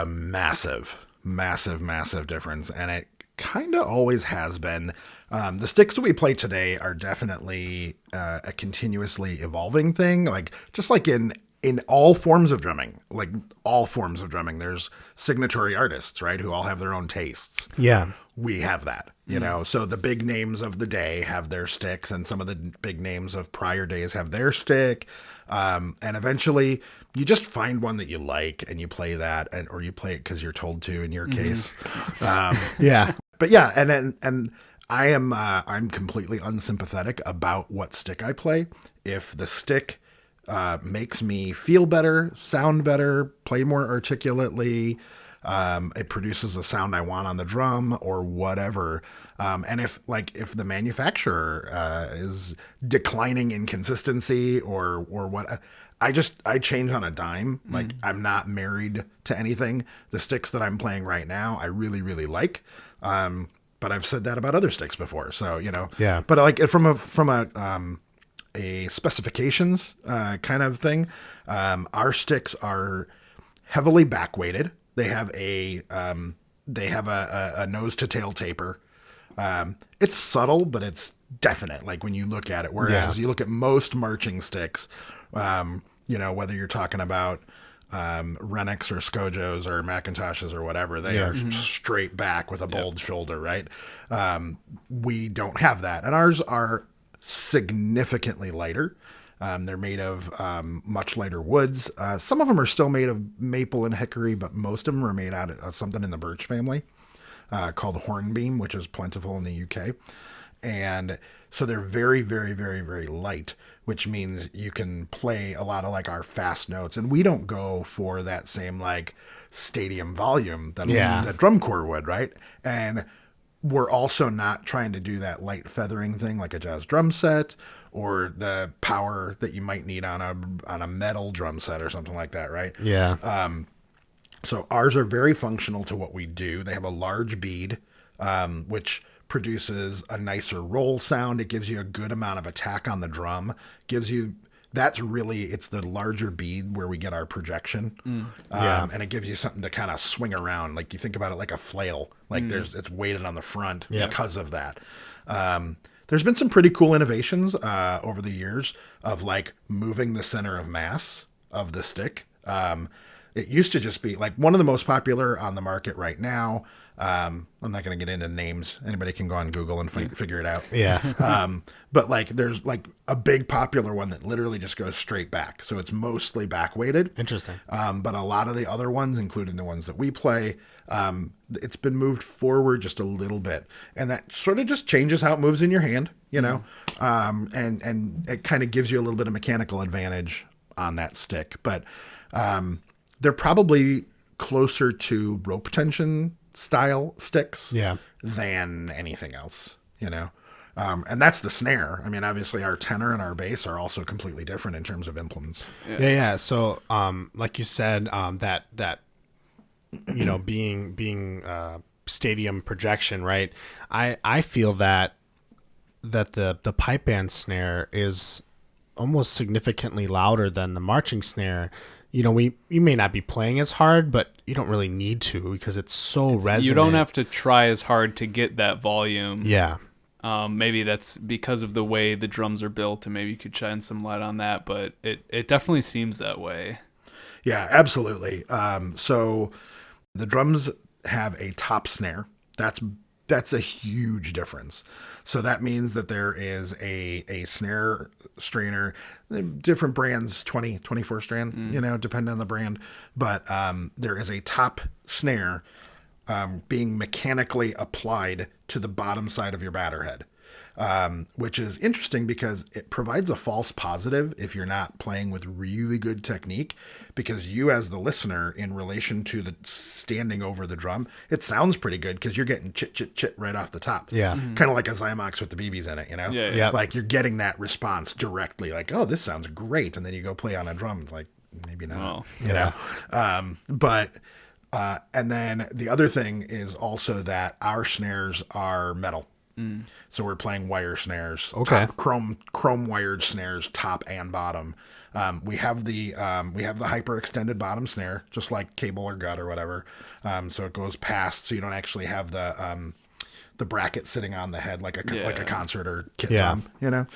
massive difference, and it kind of always has been. The sticks that we play today are definitely a continuously evolving thing. Like just like in all forms of drumming, there's signatory artists, right, who all have their own tastes. Yeah. We have that, so the big names of the day have their sticks, and some of the big names of prior days have their stick. And eventually you just find one that you like and you play that, or you play it because you're told to in your case. Yeah. But yeah. And I'm completely unsympathetic about what stick I play. If the stick makes me feel better, sound better, play more articulately, it produces the sound I want on the drum or whatever. And if the manufacturer is declining in consistency or what, I change on a dime. Like, I'm not married to anything. The sticks that I'm playing right now, I really, really like. But I've said that about other sticks before. So, yeah. But like from a specifications kind of thing, our sticks are heavily back weighted. They have a nose to tail taper. It's subtle, but it's definite. Like when you look at it, whereas you look at most marching sticks, whether you're talking about Renix or Skojos or Macintoshes or whatever, they are straight back with a bold shoulder, right? We don't have that, and ours are significantly lighter. They're made of much lighter woods. Some of them are still made of maple and hickory, but most of them are made out of something in the birch family called hornbeam, which is plentiful in the UK. And so they're very, very, very, very light, which means you can play a lot of like our fast notes. And we don't go for that same like stadium volume that drum corps would, right? And we're also not trying to do that light feathering thing like a jazz drum set or the power that you might need on a metal drum set or something like that, right? Yeah. So ours are very functional to what we do. They have a large bead, which produces a nicer roll sound. It gives you a good amount of attack on the drum, gives you that's really, it's the larger bead where we get our projection. And it gives you something to kind of swing around. Like you think about it like a flail, like it's weighted on the front because of that. There's been some pretty cool innovations over the years of like moving the center of mass of the stick. It used to just be like one of the most popular on the market right now. I'm not going to get into names. Anybody can go on Google and figure it out. Yeah. But like there's like a big popular one that literally just goes straight back. So it's mostly back weighted. Interesting. But a lot of the other ones, including the ones that we play, it's been moved forward just a little bit. And that sort of just changes how it moves in your hand, you know? And it kind of gives you a little bit of mechanical advantage on that stick. But they're probably closer to rope tension style sticks than anything else, you know? And that's the snare. I mean, obviously our tenor and our bass are also completely different in terms of implements. Yeah. So, like you said, that you know, being stadium projection, right? I feel that the pipe band snare is almost significantly louder than the marching snare. You know, you may not be playing as hard, but you don't really need to because it's so resonant. You don't have to try as hard to get that volume. Yeah. Maybe that's because of the way the drums are built, and maybe you could shine some light on that, but it definitely seems that way. Yeah, absolutely. So the drums have a top snare. That's a huge difference. So that means that there is a snare strainer, different brands, 20, 24 strand, you know, depending on the brand. But there is a top snare being mechanically applied to the bottom side of your batter head, which is interesting because it provides a false positive if you're not playing with really good technique, because you as the listener in relation to the standing over the drum, it sounds pretty good because you're getting chit, chit, chit right off the top. Yeah. Kind of like a Zymox with the BBs in it, you know? Yeah. Like you're getting that response directly, like, oh, this sounds great. And then you go play on a drum. It's like, maybe not, you know? And then the other thing is also that our snares are metal. So we're playing wire snares, top chrome wired snares, top and bottom. We have the hyper extended bottom snare, just like cable or gut or whatever. So it goes past, so you don't actually have the bracket sitting on the head like a concert or kit drum, you know.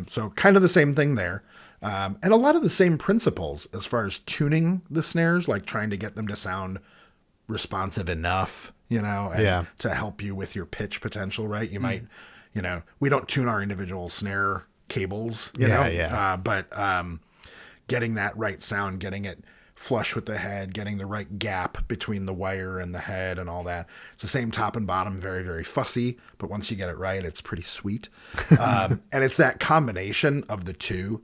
So kind of the same thing there. And a lot of the same principles as far as tuning the snares, like trying to get them to sound responsive enough, you know, and to help you with your pitch potential, right? You might, you know, we don't tune our individual snare cables, you know, but getting that right sound, getting it flush with the head, getting the right gap between the wire and the head and all that. It's the same top and bottom, very, very fussy, but once you get it right, it's pretty sweet. And it's that combination of the two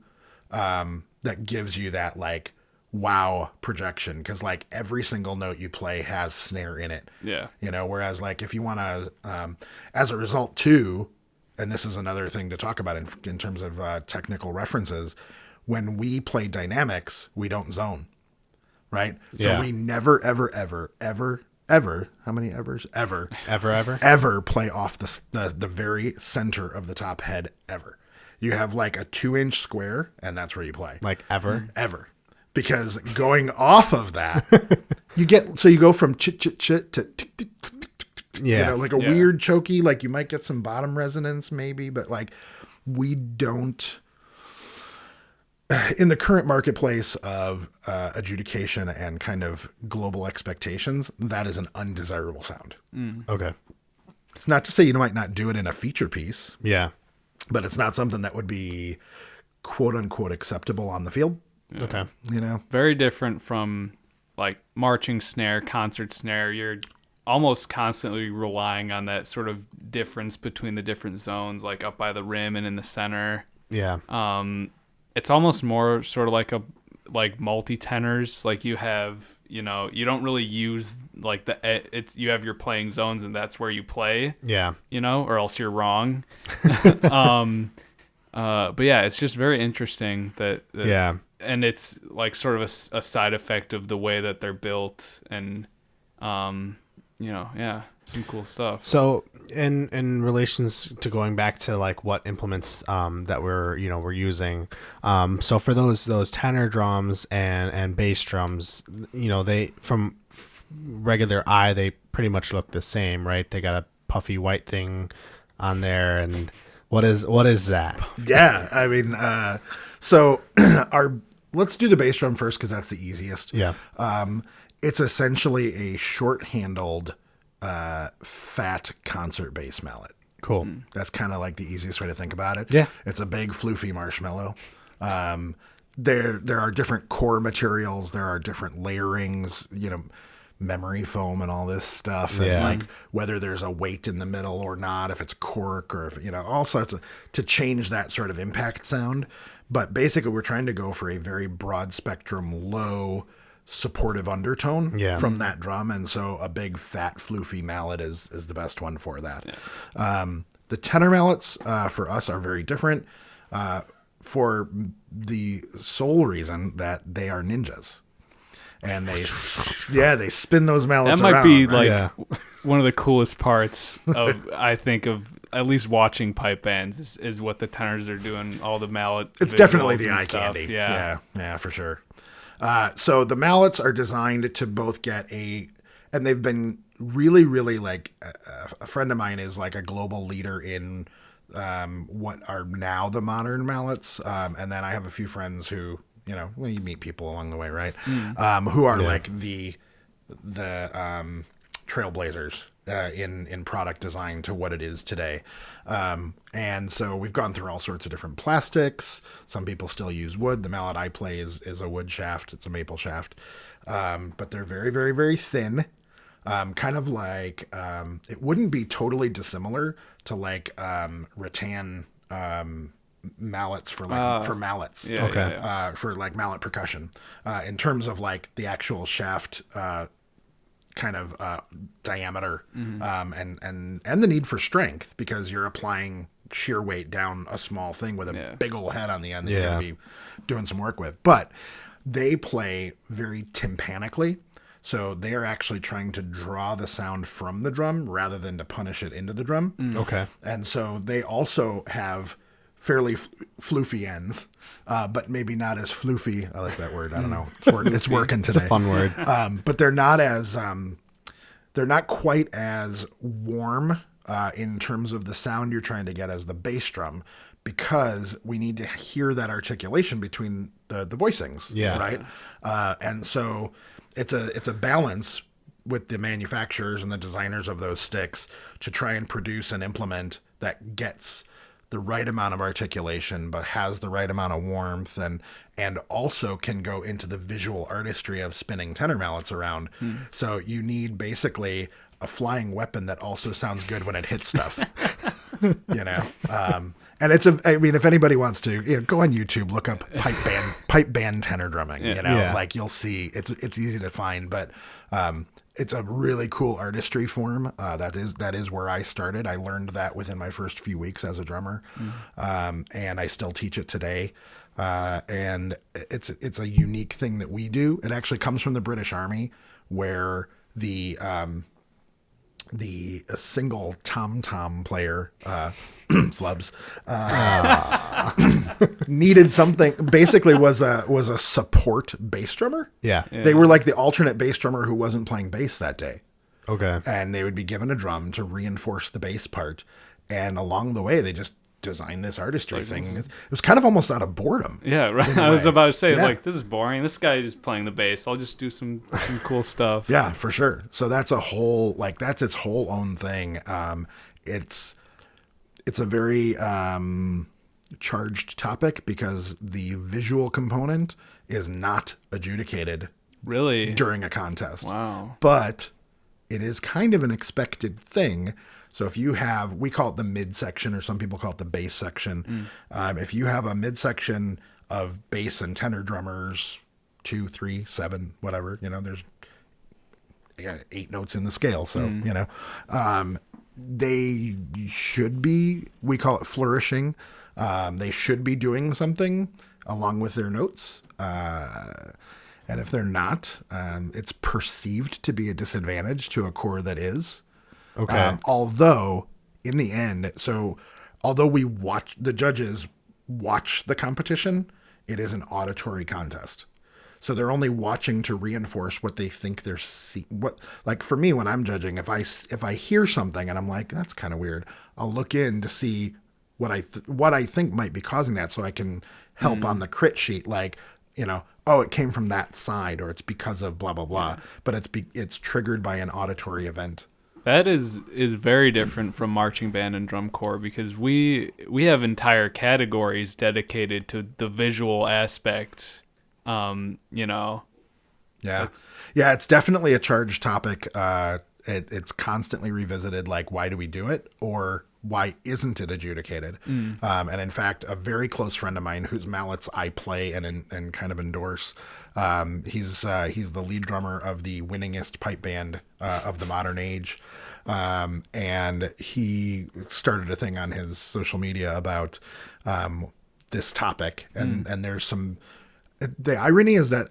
that gives you that like wow projection, because like every single note you play has snare in it, you know, whereas like if you want to as a result too, and this is another thing to talk about in terms of technical references, when we play dynamics we don't zone, right? So we never ever how many evers ever play off the very center of the top head ever. You have like a 2-inch square and that's where you play, Like ever. Because going off of that, you go from chit chit chit to tick, tick, tick, tick, tick, tick, you know, like a weird choky, like you might get some bottom resonance maybe, but like we don't, in the current marketplace of adjudication and kind of global expectations, that is an undesirable sound. Okay. It's not to say you might not do it in a feature piece. Yeah. But it's not something that would be quote unquote acceptable on the field. Okay. You know, very different from like marching snare, concert snare. You're almost constantly relying on that sort of difference between the different zones, like up by the rim and in the center. Yeah. It's almost more sort of like multi-tenors. Like you have, you know, you don't really use like you have your playing zones and that's where you play. Yeah. You know, or else you're wrong. But yeah, it's just very interesting that and it's like sort of a side effect of the way that they're built, and you know, Some cool stuff. So in relations to going back to like what implements that we're using, so for those tenor drums and bass drums, they from regular eye they pretty much look the same, right? They got a puffy white thing on there, and what is that? Yeah, I mean, so let's do the bass drum first because that's the easiest. Yeah. It's essentially a short-handled, fat concert bass mallet. Cool. That's kind of like the easiest way to think about it. Yeah. It's a big floofy marshmallow. There are different core materials. There are different layerings, memory foam and all this stuff. And like whether there's a weight in the middle or not, if it's cork or if, all sorts of, to change that sort of impact sound. But basically we're trying to go for a very broad spectrum, low supportive undertone from that drum. And so a big fat floofy mallet is the best one for that. Yeah. The tenor mallets for us are very different for the sole reason that they are ninjas. And they spin those mallets around. That might be right? like one of the coolest parts of, I think, of at least watching pipe bands is what the tenors are doing, all the mallet. It's definitely the eye stuff. candy. Yeah, for sure. So the mallets are designed to both get and they've been really, really like a friend of mine is like a global leader in what are now the modern mallets. And then I have a few friends who, you meet people along the way, right? Who are like the trailblazers in product design to what it is today. And so we've gone through all sorts of different plastics. Some people still use wood. The mallet I play is a wood shaft. It's a maple shaft. But they're very, very, very thin. Kind of like, it wouldn't be totally dissimilar to like rattan mallets for mallets. Yeah, okay. For like mallet percussion. In terms of like the actual shaft kind of diameter and the need for strength because you're applying shear weight down a small thing with a big old head on the end that you're going to be doing some work with. But they play very tympanically. So they are actually trying to draw the sound from the drum rather than to punish it into the drum. Okay. And so they also have fairly floofy ends, but maybe not as floofy. I like that word. I don't know. It's working today. It's a fun word. But they're not as they're not quite as warm in terms of the sound you're trying to get as the bass drum, because we need to hear that articulation between the voicings. Yeah. Right. And so it's a balance with the manufacturers and the designers of those sticks to try and produce an implement that gets the right amount of articulation, but has the right amount of warmth and also can go into the visual artistry of spinning tenor mallets around. So you need basically a flying weapon that also sounds good when it hits stuff, and if anybody wants to, go on YouTube, look up pipe band tenor drumming, like you'll see it's easy to find, but, it's a really cool artistry form. That is where I started. I learned that within my first few weeks as a drummer. And I still teach it today. And it's a unique thing that we do. It actually comes from the British Army, where the single tom-tom player, flubs, needed something, basically was a support bass drummer. Yeah. They were like the alternate bass drummer who wasn't playing bass that day. Okay. And they would be given a drum to reinforce the bass part. And along the way, they just designed this artistry thing. It was kind of almost out of bourdom. Yeah, right. I was about to say, this is boring. This guy is playing the bass. I'll just do some cool stuff. Yeah, for sure. So that's that's its whole own thing. It's a very charged topic because the visual component is not adjudicated really during a contest. Wow. But it is kind of an expected thing. So if you have, we call it the midsection, or some people call it the bass section. If you have a midsection of bass and tenor drummers, 2, 3, 7, whatever, there's 8 notes in the scale. So, they should be, we call it flourishing. They should be doing something along with their notes. And if they're not, it's perceived to be a disadvantage to a corps that is. Okay. Although in the end, so although the judges watch the competition, it is an auditory contest. So they're only watching to reinforce what they think they're what, like for me, when I'm judging, if I hear something and I'm like, that's kind of weird, I'll look in to see what I think might be causing that, so I can help on the crit sheet, like, oh, it came from that side, or it's because of blah blah blah. But it's triggered by an auditory event. That is very different from marching band and drum corps, because we have entire categories dedicated to the visual aspect. Yeah, it's definitely a charged topic. It's constantly revisited, like, why do we do it, or why isn't it adjudicated? And in fact, a very close friend of mine whose mallets I play and kind of endorse, he's the lead drummer of the winningest pipe band of the modern age. And he started a thing on his social media about this topic, and there's some. The irony is that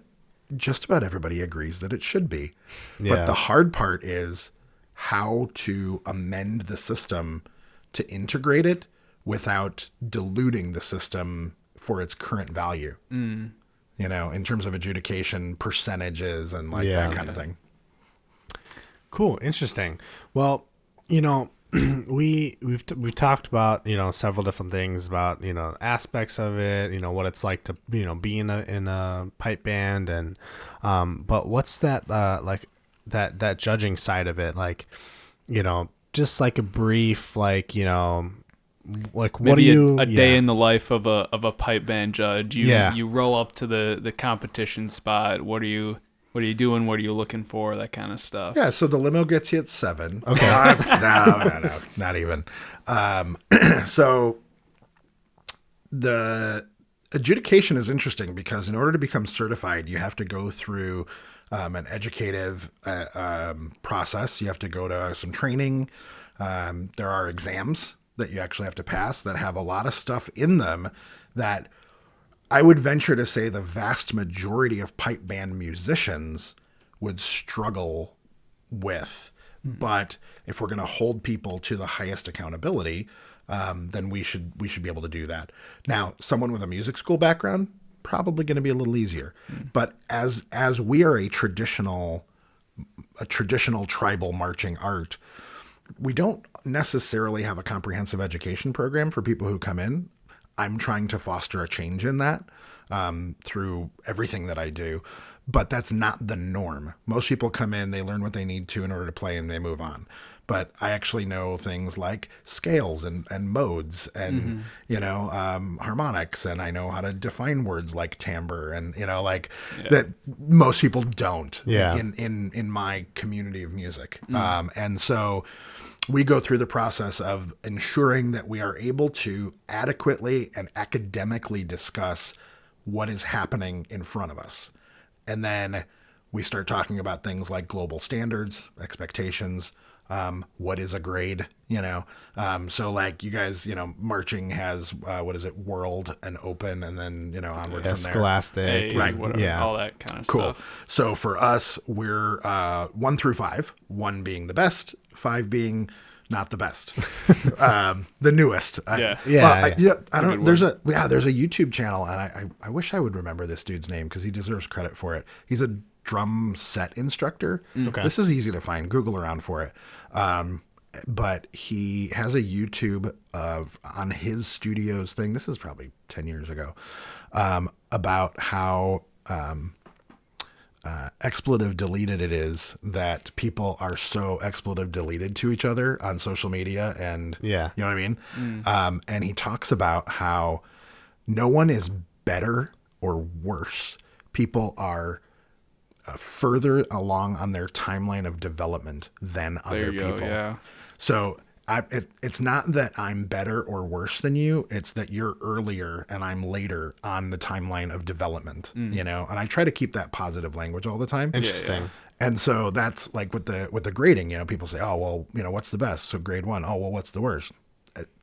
just about everybody agrees that it should be, but the hard part is how to amend the system to integrate it without diluting the system for its current value. In terms of adjudication percentages and that kind of thing. Cool. Interesting. Well, we've talked about, several different things about, aspects of it, what it's like to, be in a pipe band, and, but what's that, like that judging side of it? Like, just like a brief, like, like what maybe do you a day in the life of a pipe band judge. You roll up to the competition spot. What are you doing? What are you looking for? That kind of stuff. Yeah, so the limo gets you at 7. Okay. No, not even. So the adjudication is interesting because in order to become certified, you have to go through an educative process. You have to go to some training. There are exams that you actually have to pass that have a lot of stuff in them that I would venture to say the vast majority of pipe band musicians would struggle with. But if we're going to hold people to the highest accountability, then we should be able to do that. Now, someone with a music school background, probably going to be a little easier. But as we are a traditional tribal marching art, we don't necessarily have a comprehensive education program for people who come in. I'm trying to foster a change in that through everything that I do, but that's not the norm. Most people come in, they learn what they need to in order to play, and they move on. But I actually know things like scales and modes and, harmonics, and I know how to define words like timbre and, that most people don't in my community of music. And so we go through the process of ensuring that we are able to adequately and academically discuss what is happening in front of us. And then we start talking about things like global standards, expectations, what is a grade, so like you guys, marching has, world and open, and then, onward from there. Scholastic. Right. Whatever, all that kind of stuff. So for us, we're 1 through 5, 1 being the best, 5 being not the best, the newest. Yeah. I don't. There's a YouTube channel, and I wish I would remember this dude's name because he deserves credit for it. He's a drum set instructor. Okay. This is easy to find. Google around for it. But he has a YouTube on his studio's thing. This is probably 10 years ago, about how expletive deleted it is that people are so expletive deleted to each other on social media, and you know what I mean? And he talks about how no one is better or worse. People are further along on their timeline of development than other people. So it's not that I'm better or worse than you. It's that you're earlier and I'm later on the timeline of development, and I try to keep that positive language all the time. Interesting. And so that's like with the grading, people say, oh, well, what's the best? So grade 1. Oh, well, what's the worst?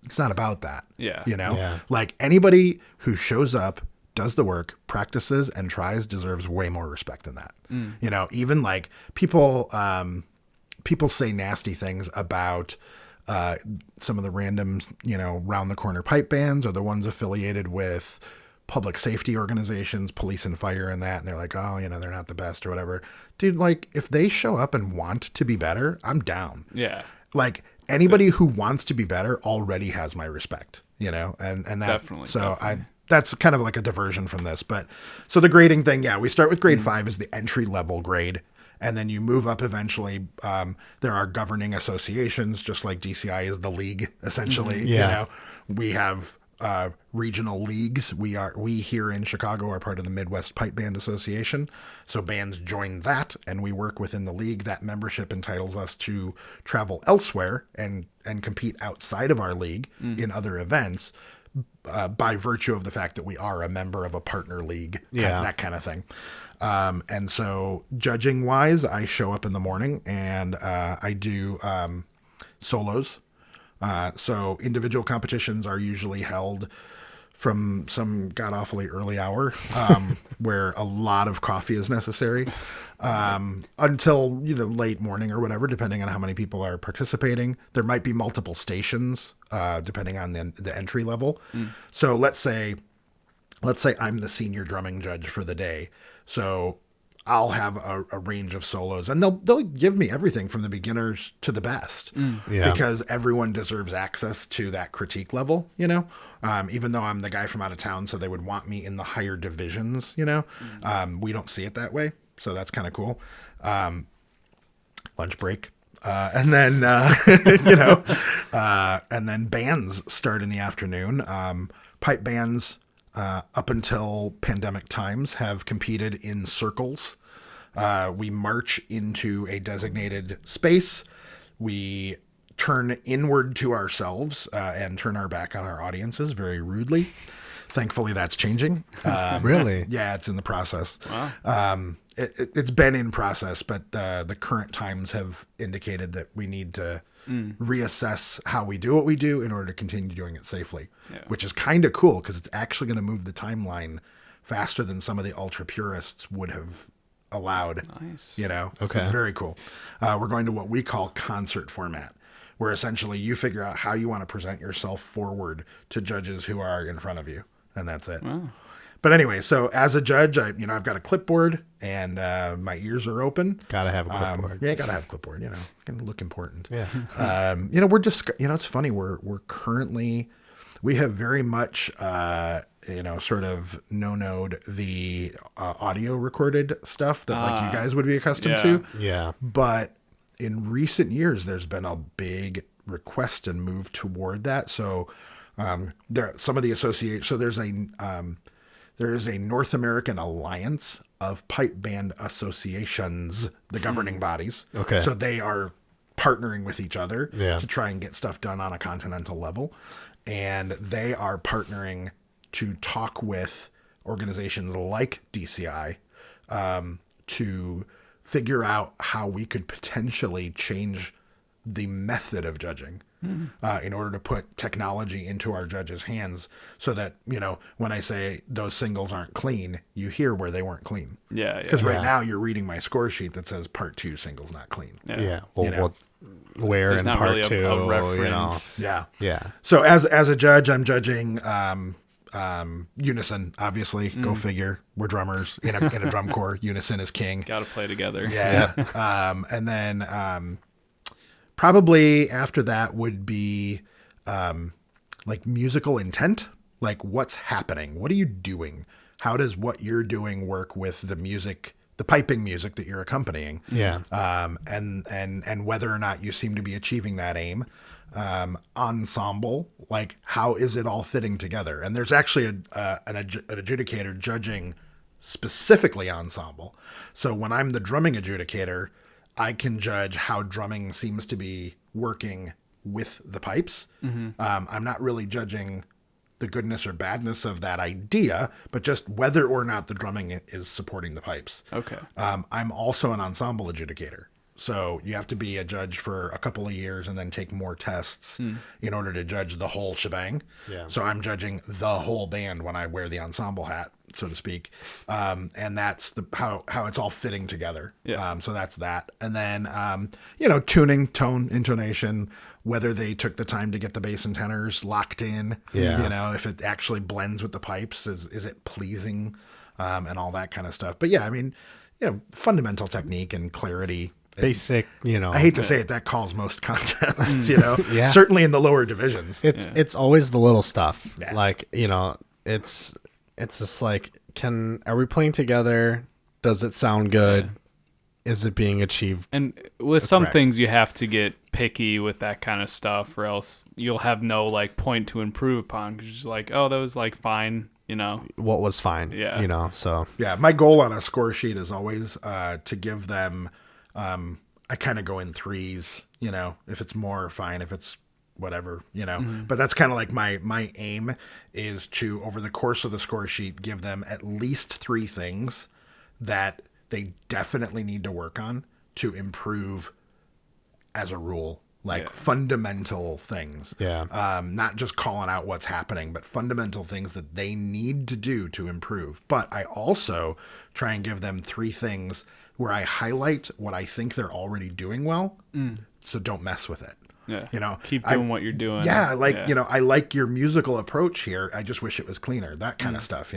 It's not about that. Like anybody who shows up, does the work, practices, and tries deserves way more respect than that. Even like people people say nasty things about some of the random, round the corner pipe bands, or the ones affiliated with public safety organizations, police and fire and that. And they're like, oh, they're not the best or whatever. Dude, like, if they show up and want to be better, I'm down. Yeah. Like, anybody who wants to be better already has my respect, and that, Definitely. So definitely. that's kind of like a diversion from this. But so the grading thing, we start with grade 5 as the entry level grade. And then you move up eventually. There are governing associations, just like DCI is the league, essentially. Yeah. We have regional leagues. We here in Chicago are part of the Midwest Pipe Band Association. So bands join that, and we work within the league. That membership entitles us to travel elsewhere and compete outside of our league in other events by virtue of the fact that we are a member of a partner league, that kind of thing. And so judging wise, I show up in the morning and I do solos. So individual competitions are usually held from some god-awfully early hour where a lot of coffee is necessary until late morning or whatever, depending on how many people are participating. There might be multiple stations depending on the entry level. So let's say I'm the senior drumming judge for the day. So I'll have a range of solos, and they'll give me everything from the beginners to the best, because everyone deserves access to that critique level, even though I'm the guy from out of town, so they would want me in the higher divisions, we don't see it that way. So that's kind of cool. Lunch break. And then, and then bands start in the afternoon. Pipe bands, up until pandemic times, have competed in circles. We march into a designated space. We turn inward to ourselves and turn our back on our audiences very rudely. Thankfully, that's changing. Really? Yeah, it's in the process. Wow. It's been in process, but the current times have indicated that we need to reassess how we do what we do in order to continue doing it safely, which is kind of cool because it's actually going to move the timeline faster than some of the ultra purists would have allowed. Nice. So Okay. it's very cool. We're going to what we call concert format, where essentially you figure out how you want to present yourself forward to judges who are in front of you, and that's it. Wow. But anyway, so as a judge, I've got a clipboard and my ears are open. Gotta have a clipboard. Gotta have a clipboard. Gonna look important. Yeah. We're just, it's funny. We're currently, we have very much, sort of no-node the audio recorded stuff that like you guys would be accustomed to. Yeah. But in recent years, there's been a big request and move toward that. So there, some of the associations. So there is a North American Alliance of Pipe Band Associations, the governing bodies. Okay. So they are partnering with each other Yeah. to try and get stuff done on a continental level. And they are partnering to talk with organizations like DCI to figure out how we could potentially change the method of judging in order to put technology into our judges' hands so that, when I say those singles aren't clean, you hear where they weren't clean. Yeah. Because right now you're reading my score sheet that says part 2 singles not clean. Yeah. Well, You know. where There's in not part really two, a reference. Yeah. Yeah. So as a judge, I'm judging unison, obviously. Go figure. We're drummers in a drum corps. Unison is king. Got to play together. Yeah. And then probably after that would be like musical intent. Like, what's happening? What are you doing? How does what you're doing work with the music, the piping music that you're accompanying? Yeah. And whether or not you seem to be achieving that aim. Ensemble, like, how is it all fitting together? And there's actually an adjudicator judging specifically ensemble. So when I'm the drumming adjudicator, I can judge how drumming seems to be working with the pipes. I'm not really judging the goodness or badness of that idea, but just whether or not the drumming is supporting the pipes. Okay. I'm also an ensemble adjudicator. So you have to be a judge for a couple of years and then take more tests in order to judge the whole shebang. Yeah. So I'm judging the whole band when I wear the ensemble hat. so to speak. And that's how it's all fitting together. Yeah. So that's that. And then, tuning, tone, intonation, whether they took the time to get the bass and tenors locked in, if it actually blends with the pipes, is it pleasing, and all that kind of stuff. But yeah, I mean, fundamental technique and clarity. Basic, I hate to say it, that calls most contests, Yeah. certainly in the lower divisions. It's always the little stuff. Yeah. Like, it's just like, are we playing together? Does it sound good? Is it being achieved? And with some correct? things, you have to get picky with that kind of stuff, or else you'll have no like point to improve upon. Because you're just like, oh, that was like fine, What was fine? Yeah. So Yeah, my goal on a score sheet is always to give them. I kind of go in threes. If it's more, fine. If it's whatever, But that's kind of like my aim is to, over the course of the score sheet, give them at least 3 things that they definitely need to work on to improve as a rule, like fundamental things. Yeah. Not just calling out what's happening, but fundamental things that they need to do to improve. But I also try and give them 3 things where I highlight what I think they're already doing well. So don't mess with it. Yeah. Keep doing what you're doing. Yeah, I like your musical approach here. I just wish it was cleaner. That kind of stuff,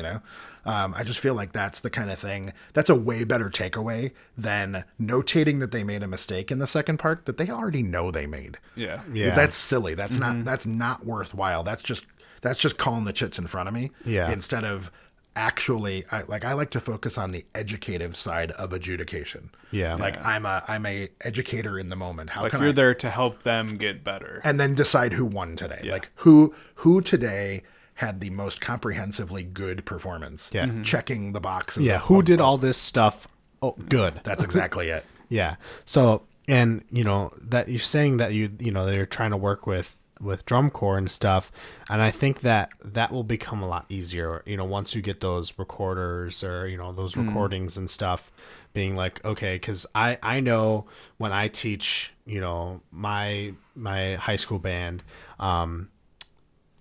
I just feel like that's the kind of thing that's a way better takeaway than notating that they made a mistake in the second part that they already know they made. Yeah. Yeah. That's silly. That's not worthwhile. That's just calling the chits in front of me. Yeah. Instead of actually, I like to focus on the educative side of adjudication. Yeah. Like I'm a educator in the moment. How Like can you're I there to help them get better. and then decide who won today? Yeah. Like who today had the most comprehensively good performance? Yeah. Checking the boxes. Yeah. Who did all this stuff? Oh, good. That's exactly it. Yeah. So, and that you're saying that they're trying to work with drum corps and stuff, and I think that will become a lot easier. Once you get those recorders or those recordings and stuff, being like, okay, because I know when I teach my high school band,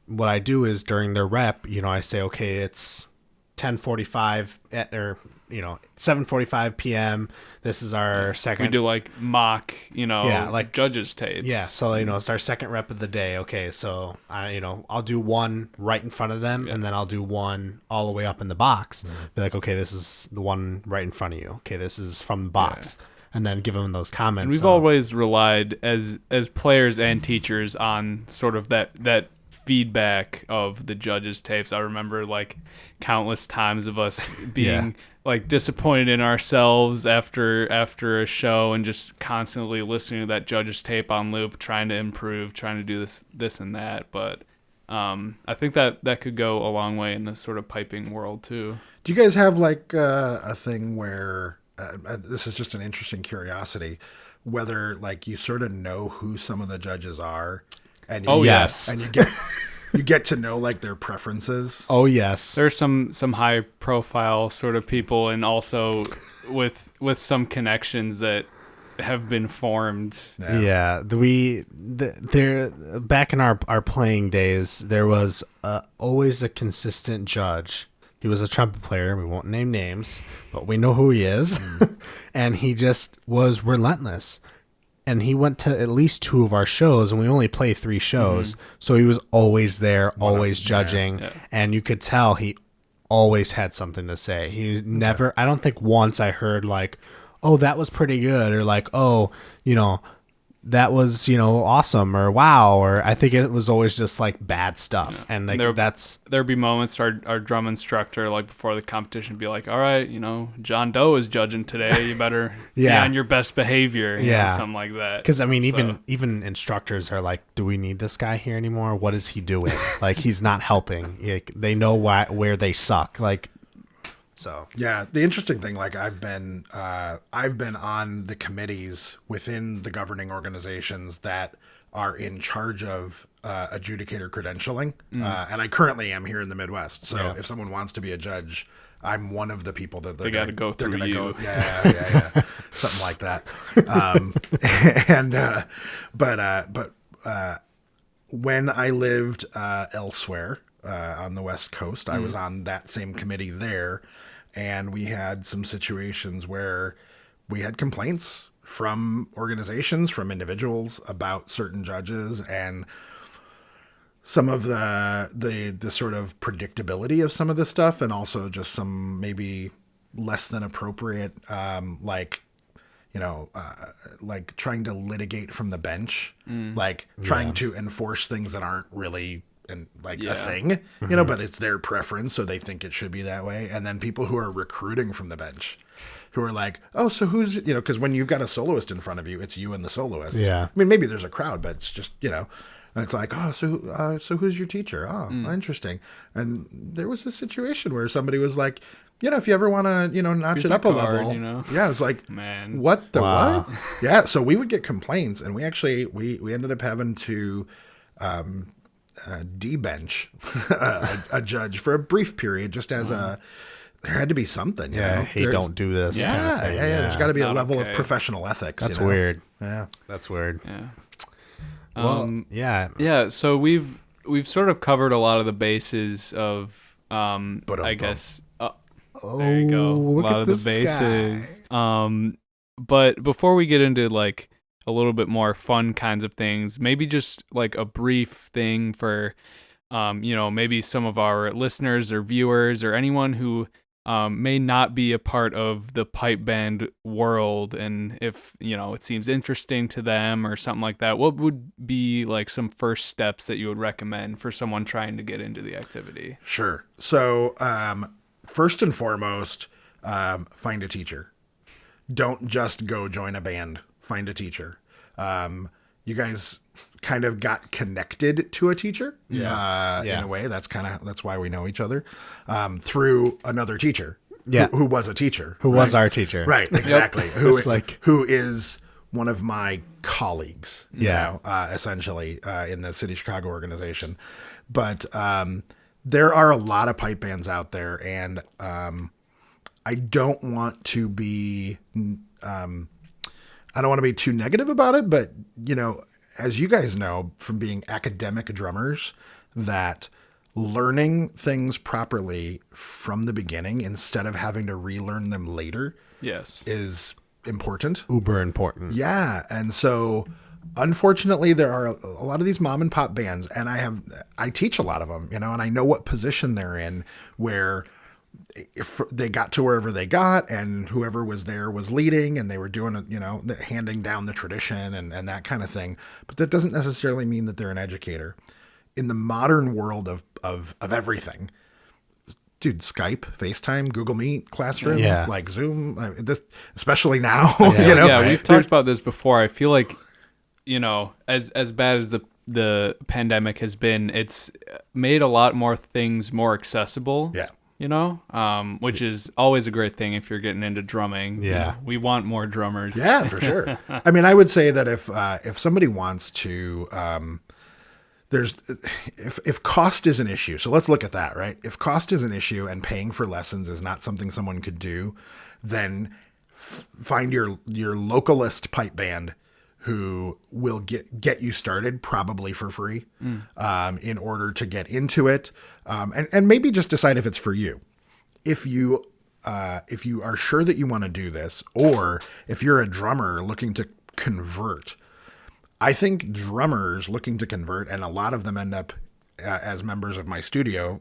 what I do is during their rep, I say, okay, it's 10:45 or 7:45 p.m. This is our second. We do like mock, like judges tapes. Yeah, so it's our second rep of the day. Okay, so I'll do one right in front of them, and then I'll do one all the way up in the box. Be like, okay, this is the one right in front of you. Okay, this is from the box, and then give them those comments. And we've always relied as players and teachers on sort of that feedback of the judges' tapes. I remember like countless times of us being like disappointed in ourselves after a show and just constantly listening to that judges' tape on loop, trying to improve, trying to do this and that. But I think that could go a long way in this sort of piping world too. Do you guys have like a thing where this is just an interesting curiosity, whether like you sort of know who some of the judges are, and yes, and you get to know like their preferences. Oh yes, There's some high profile sort of people, and also with some connections that have been formed. Yeah, there back in our playing days, there was always a consistent judge. He was a trumpet player. We won't name names, but we know who he is, and he just was relentless. And he went to at least 2 of our shows, and we only play 3 shows. So he was always there, always judging. Yeah. And you could tell he always had something to say. He never, I don't think once I heard like, oh, that was pretty good. Or like, oh, that was, awesome. Or wow. Or I think it was always just like bad stuff. And like There'd be moments our drum instructor, like before the competition, be like, all right, John Doe is judging today. You better be on your best behavior. Something like that. Because I mean, even instructors are like, do we need this guy here anymore? What is he doing? Like, he's not helping. They know where they suck. Like, so yeah, the interesting thing, like I've been on the committees within the governing organizations that are in charge of adjudicator credentialing, and I currently am here in the Midwest. So if someone wants to be a judge, I'm one of the people that they got to go through you. Yeah, something like that. But when I lived elsewhere, on the West Coast. I was on that same committee there, and we had some situations where we had complaints from organizations, from individuals about certain judges, and some of the sort of predictability of some of this stuff, and also just some maybe less than appropriate, like trying to litigate from the bench, like trying to enforce things that aren't really a thing, but it's their preference, so they think it should be that way. And then people who are recruiting from the bench, who are like, oh, so who's, because when you've got a soloist in front of you, it's you and the soloist. Yeah. I mean, maybe there's a crowd, but it's just, and it's like, oh, so who's your teacher? Oh, interesting. And there was a situation where somebody was like, if you ever want to, notch Here's it up my a card, level. Yeah, it was like, Man. what the Wow. what? Yeah, so we would get complaints, and we actually, we ended up having to debench a judge for a brief period, just as there had to be something. Hey, don't do this. Yeah, kind of thing. There's got to be a Not level okay. of professional ethics. That's weird. Yeah. That's weird. Yeah. Well, yeah. Yeah, so we've sort of covered a lot of the bases of I guess there you go. A lot of the bases. But before we get into like a little bit more fun kinds of things, maybe just like a brief thing for maybe some of our listeners or viewers or anyone who may not be a part of the pipe band world, and if it seems interesting to them or something like that, what would be like some first steps that you would recommend for someone trying to get into the activity? Sure. So first and foremost, find a teacher. Don't just go join a band. Find a teacher. You guys kind of got connected to a teacher in a way. That's why we know each other, through another teacher who was a teacher. Who was our teacher. Right, exactly. Who is one of my colleagues, essentially, in the City of Chicago organization. But there are a lot of pipe bands out there, and I don't want to be too negative about it, but as you guys know from being academic drummers, that learning things properly from the beginning instead of having to relearn them later is important. Uber important. Yeah. And so unfortunately there are a lot of these mom and pop bands, and I teach a lot of them, and I know what position they're in, where if they got to wherever they got and whoever was there was leading and they were doing it, handing down the tradition and that kind of thing. But that doesn't necessarily mean that they're an educator. In the modern world of everything, dude, Skype, FaceTime, Google Meet, Classroom, like Zoom, especially now, we've talked about this before. I feel like, as bad as the pandemic has been, it's made a lot more things more accessible. Yeah. Which is always a great thing if you're getting into drumming. Yeah. We want more drummers. Yeah, for sure. I mean, I would say that if somebody wants to, if cost is an issue, so let's look at that, right? If cost is an issue and paying for lessons is not something someone could do, then find your localist pipe band who will get you started, probably for free, in order to get into it, and maybe just decide if it's for you. If you are sure that you want to do this, or if you're a drummer looking to convert, I think drummers looking to convert, and a lot of them end up as members of my studio,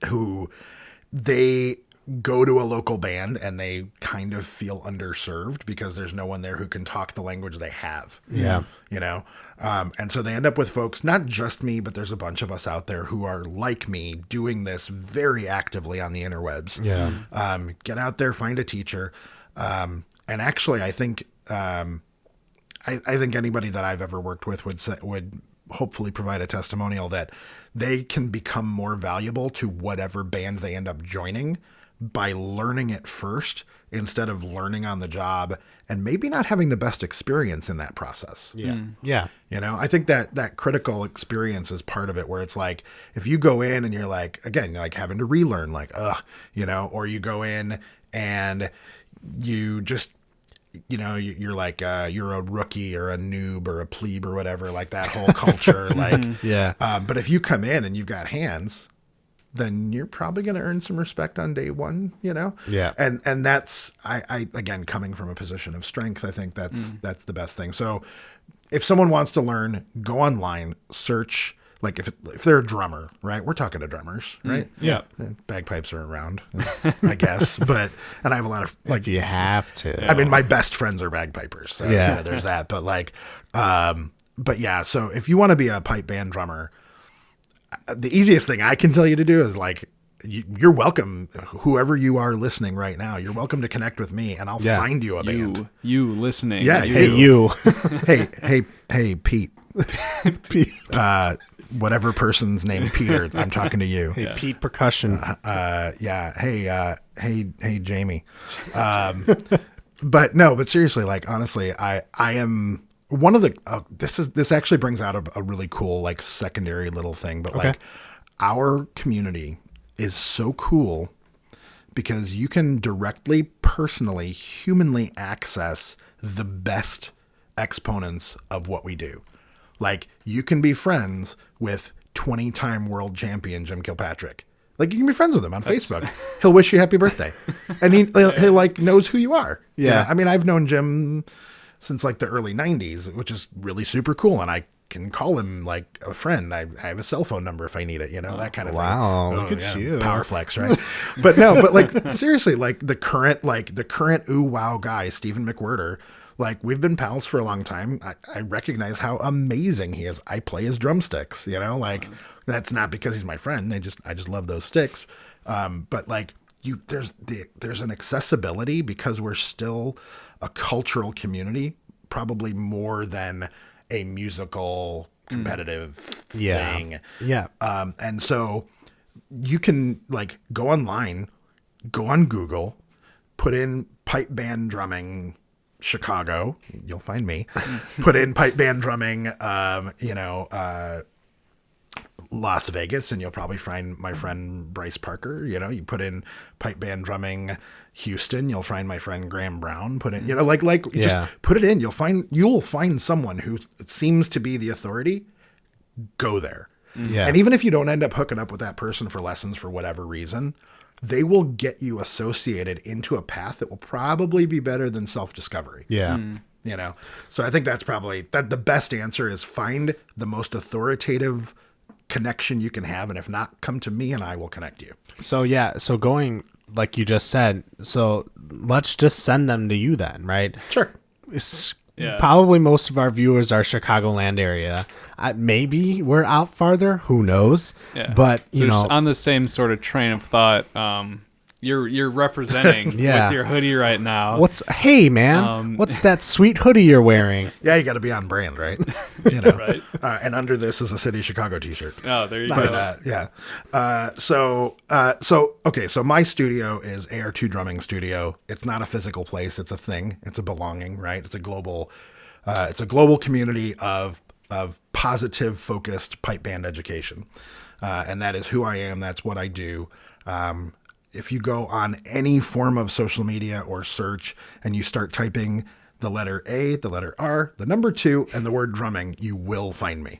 who they go to a local band and they kind of feel underserved because there's no one there who can talk the language they have. Yeah. And so they end up with folks, not just me, but there's a bunch of us out there who are like me doing this very actively on the interwebs. Yeah. Get out there, find a teacher. And actually, I think, I think anybody that I've ever worked with would hopefully provide a testimonial that they can become more valuable to whatever band they end up joining by learning it first instead of learning on the job and maybe not having the best experience in that process. Yeah. Yeah. I think that critical experience is part of it, where it's like, if you go in and you're like, again, you're like having to relearn, like, or you go in and you you're like you're a rookie or a noob or a plebe or whatever, like that whole culture. Like, Yeah. But if you come in and you've got hands, then you're probably going to earn some respect on day one, Yeah. And that's I again, coming from a position of strength, I think that's the best thing. So if someone wants to learn, go online, search. Like if they're a drummer, right? We're talking to drummers, right? Yeah. Bagpipes are around, I guess. And I have a lot of If you have to. I mean, my best friends are bagpipers. So, Yeah. there's that. But but yeah. So if you want to be a pipe band drummer, the easiest thing I can tell you to do is like, you're welcome, whoever you are listening right now, you're welcome to connect with me and I'll find you a band. You listening. Yeah. Hey, you. Hey, Pete. Pete. Whatever person's named Peter, I'm talking to you. Hey, Pete Percussion. Yeah. Hey, Jamie. But seriously, like, honestly, I am one of the, this actually brings out a really cool, like, secondary little thing, but like our community is so cool because you can directly, personally, humanly access the best exponents of what we do. Like, you can be friends with 20-time world champion Jim Kilpatrick. Like, you can be friends with him on Facebook. He'll wish you happy birthday. And he like knows who you are. Yeah. I mean, I've known Jim since like the early 90s, which is really super cool. And I can call him like a friend. I have a cell phone number if I need it, that kind of thing. Wow, look at you. Power flex, right? but like, seriously, like the current ooh wow guy, Stephen McWhirter, like, we've been pals for a long time. I recognize how amazing he is. I play his drumsticks, like, that's not because he's my friend. I just love those sticks. But like, there's an accessibility because we're still a cultural community, probably more than a musical competitive thing. Yeah. And so you can like go online, go on Google, put in pipe band drumming Chicago, you'll find me. Put in pipe band drumming, Las Vegas, and you'll probably find my friend Bryce Parker. You put in pipe band drumming Houston, you'll find my friend Graham Brown. Put in, just put it in. You'll find someone who seems to be the authority. Go there. Yeah. And even if you don't end up hooking up with that person for lessons for whatever reason, they will get you associated into a path that will probably be better than self-discovery. Yeah. So I think that's probably the best answer is find the most authoritative connection you can have. And if not, come to me and I will connect you. So going, like you just said, so let's just send them to you then, right? Sure. Probably most of our viewers are Chicagoland area. Maybe we're out farther. Who knows? Yeah. But so on the same sort of train of thought, you're representing with your hoodie right now. Hey man, what's that sweet hoodie you're wearing? Yeah, you got to be on brand, right? Right. And under this is a City of Chicago t-shirt. Oh, there you go. Yeah. So my studio is AR2 Drumming Studio. It's not a physical place. It's a thing. It's a belonging, right? It's a global community of positive focused pipe band education. And that is who I am. That's what I do. If you go on any form of social media or search and you start typing the letter A, the letter R, the number 2, and the word drumming, you will find me.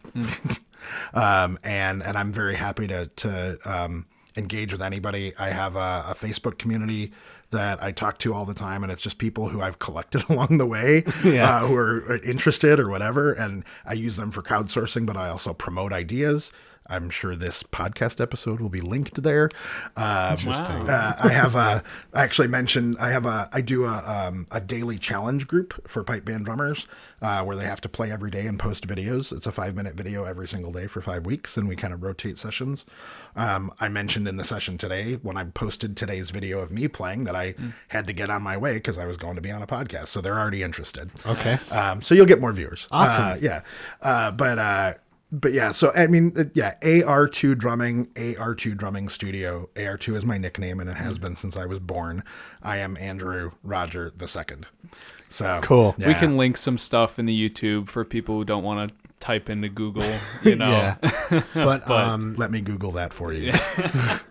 And I'm very happy to engage with anybody. I have a Facebook community that I talk to all the time, and it's just people who I've collected along the way who are interested or whatever. And I use them for crowdsourcing, but I also promote ideas. I'm sure this podcast episode will be linked there. Interesting. I do a daily challenge group for pipe band drummers where they have to play every day and post videos. It's a 5-minute video every single day for 5 weeks, and we kind of rotate sessions. I mentioned in the session today when I posted today's video of me playing that I had to get on my way because I was going to be on a podcast. So they're already interested. Okay. So you'll get more viewers. Awesome. But yeah, so I mean, AR2 Drumming, AR2 Drumming Studio. AR2 is my nickname, and it has been since I was born. I am Andrew Roger II. So cool. Yeah. We can link some stuff in the YouTube for people who don't want to type into Google, Yeah. But let me Google that for you.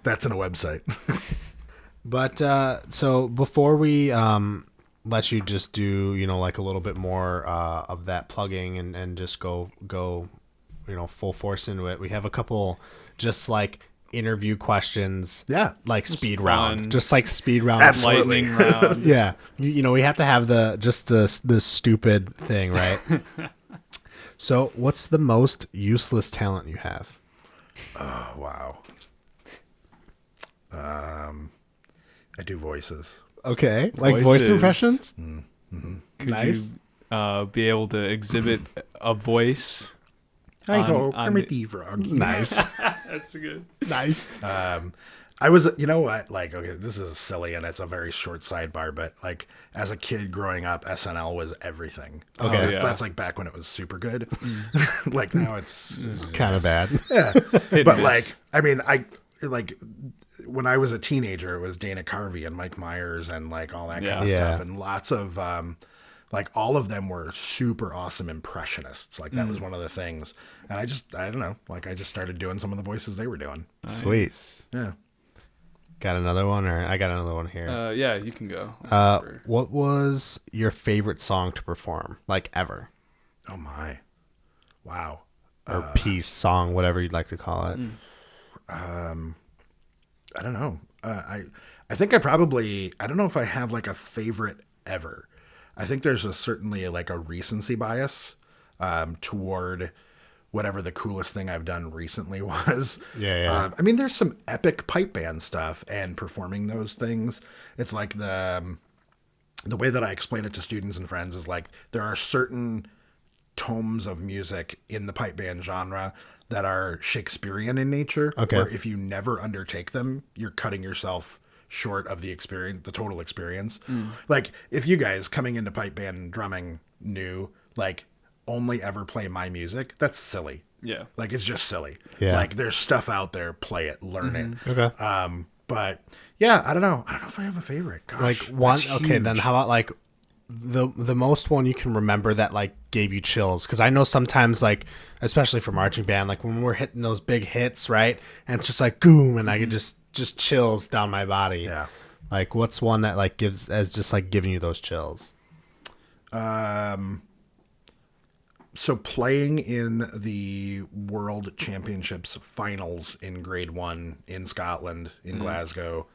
That's in a website. But so before we let you just do, like a little bit more of that plugging and just go, full force into it. We have a couple just like interview questions. Yeah. Like speed fun. round. Just like speed round. Absolutely. Lightning round. Yeah. We have to have the stupid thing, right? So what's the most useless talent you have? Oh, wow. I do voices. Okay. Like voice Voices. impressions? Could Nice. you be able to exhibit a voice? I On- go, on Kermit the- the Frog. Nice. That's good. Nice. I was, you know what? Like, okay, this is silly and it's a very short sidebar, but like as a kid growing up, SNL was everything. Okay. Oh, yeah. That's like back when it was super good. Like now it's, Kind of bad. yeah. Hit But and like, I mean, I like when I was a teenager, it was Dana Carvey and Mike Myers and like all that kind of Yeah. stuff. And lots of, like all of them were super awesome impressionists. Like that was one of the things. And I don't know, like I just started doing some of the voices they were doing. Sweet. Yeah. Got another one, or I got another one here. Yeah, you can go. What was your favorite song to perform, like ever? Oh my. Wow. Or piece, song, whatever you'd like to call it. I don't know. I think I don't know if I have like a favorite ever. I think there's certainly like a recency bias toward whatever the coolest thing I've done recently was. Yeah. I mean, there's some epic pipe band stuff, and performing those things. It's like the way that I explain it to students and friends is like there are certain tomes of music in the pipe band genre that are Shakespearean in nature. Okay. Where if you never undertake them, you're cutting yourself short of the experience, the total experience. Like if you guys coming into pipe band drumming knew like only ever play my music, that's silly. Yeah. Like it's just silly. Yeah. Like there's stuff out there, play it, learn it. Okay. But yeah, I don't know if I have a favorite. Gosh, Like one. that's Okay, then huge. how about like the most one you can remember that like gave you chills? Because I know sometimes like, especially for marching band, like when we're hitting those big hits, right? And it's just like boom, and I get just chills down my body. Yeah. Like what's one that like gives as just like giving you those chills? So playing in the World Championships finals in Grade 1 in Scotland, in Glasgow.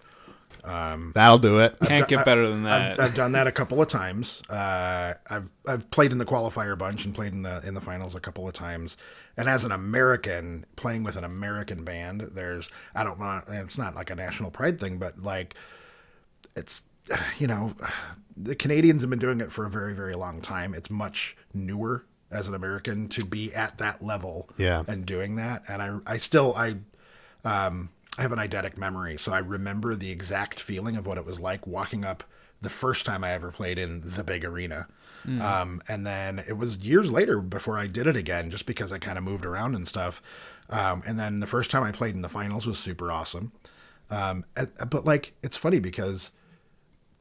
That'll do it. Can't get better than that. I've done that a couple of times. I've played in the qualifier bunch and played in the finals a couple of times. And as an American, playing with an American band, it's not like a national pride thing, but like it's, the Canadians have been doing it for a very, very long time. It's much newer as an American to be at that level Yeah. and doing that. And I have an eidetic memory, so I remember the exact feeling of what it was like walking up the first time I ever played in the big arena. And then it was years later before I did it again, just because I kind of moved around and stuff. And then the first time I played in the finals was super awesome. But like, it's funny because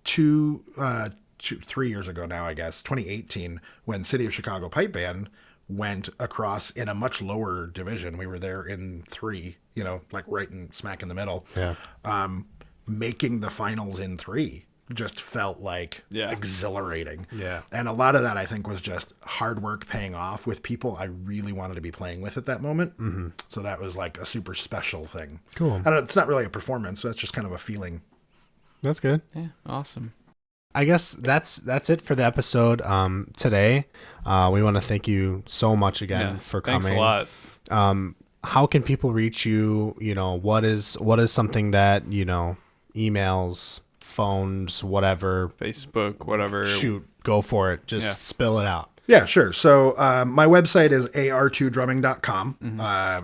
3 years ago now, I guess, 2018, when City of Chicago Pipe Band went across in a much lower division. We were there in 3, like right in smack in the middle. Yeah. Making the finals in 3 just felt like exhilarating. Yeah. And a lot of that I think was just hard work paying off with people I really wanted to be playing with at that moment. Mm-hmm. So that was like a super special thing. Cool. I don't know, it's not really a performance, that's just kind of a feeling. That's good. Yeah, awesome. I guess that's it for the episode today. We want to thank you so much again for coming. Thanks a lot. How can people reach you? What is something that, emails, phones, whatever. Facebook, whatever. Shoot, go for it. Just spill it out. Yeah, sure. So my website is ar2drumming.com.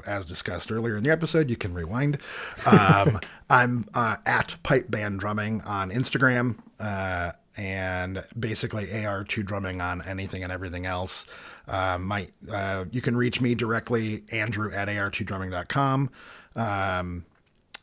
As discussed earlier in the episode, you can rewind. I'm at Pipe Band Drumming on Instagram, and basically AR2 Drumming on anything and everything else. You can reach me directly, Andrew at ar2drumming.com.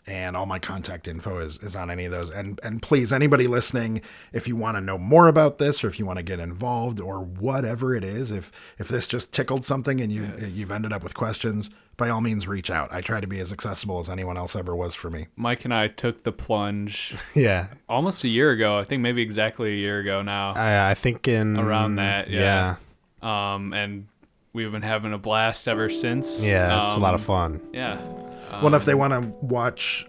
and all my contact info is on any of those. And please, anybody listening, if you want to know more about this, or if you want to get involved, or whatever it is, if this just tickled something and you've ended up with questions, by all means reach out. I try to be as accessible as anyone else ever was for me. Mike and I took the plunge Yeah. almost a year ago. I think maybe exactly a year ago now. I think in Around that, yeah. And we've been having a blast ever since. Yeah, it's a lot of fun. Yeah. Well, if they want to watch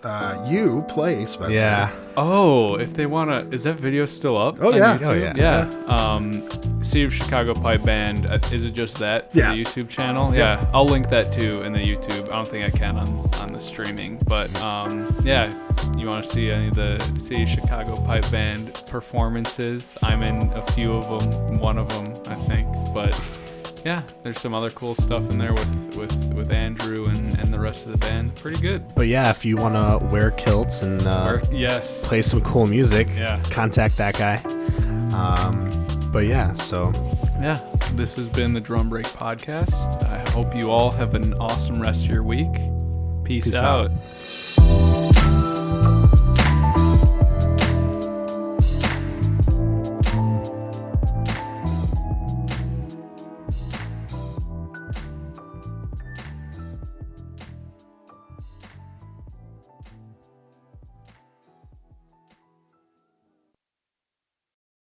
you play, Spencer. Yeah. Oh, if they want to, is that video still up? Oh, on yeah. YouTube? Oh, yeah. Yeah. City of Chicago Pipe Band. Is it just that for Yeah. the YouTube channel? Yeah. I'll link that too in the YouTube. I don't think I can on the streaming, but yeah. You want to see any of the City of Chicago Pipe Band performances? I'm in a few of them. One of them, I think, but. Yeah, there's some other cool stuff in there with Andrew and the rest of the band. Pretty good. But yeah, if you want to wear kilts and Yes. play some cool music, Yeah. contact that guy. But yeah, so Yeah, this has been the Drum Break Podcast. I hope you all have an awesome rest of your week. Peace out.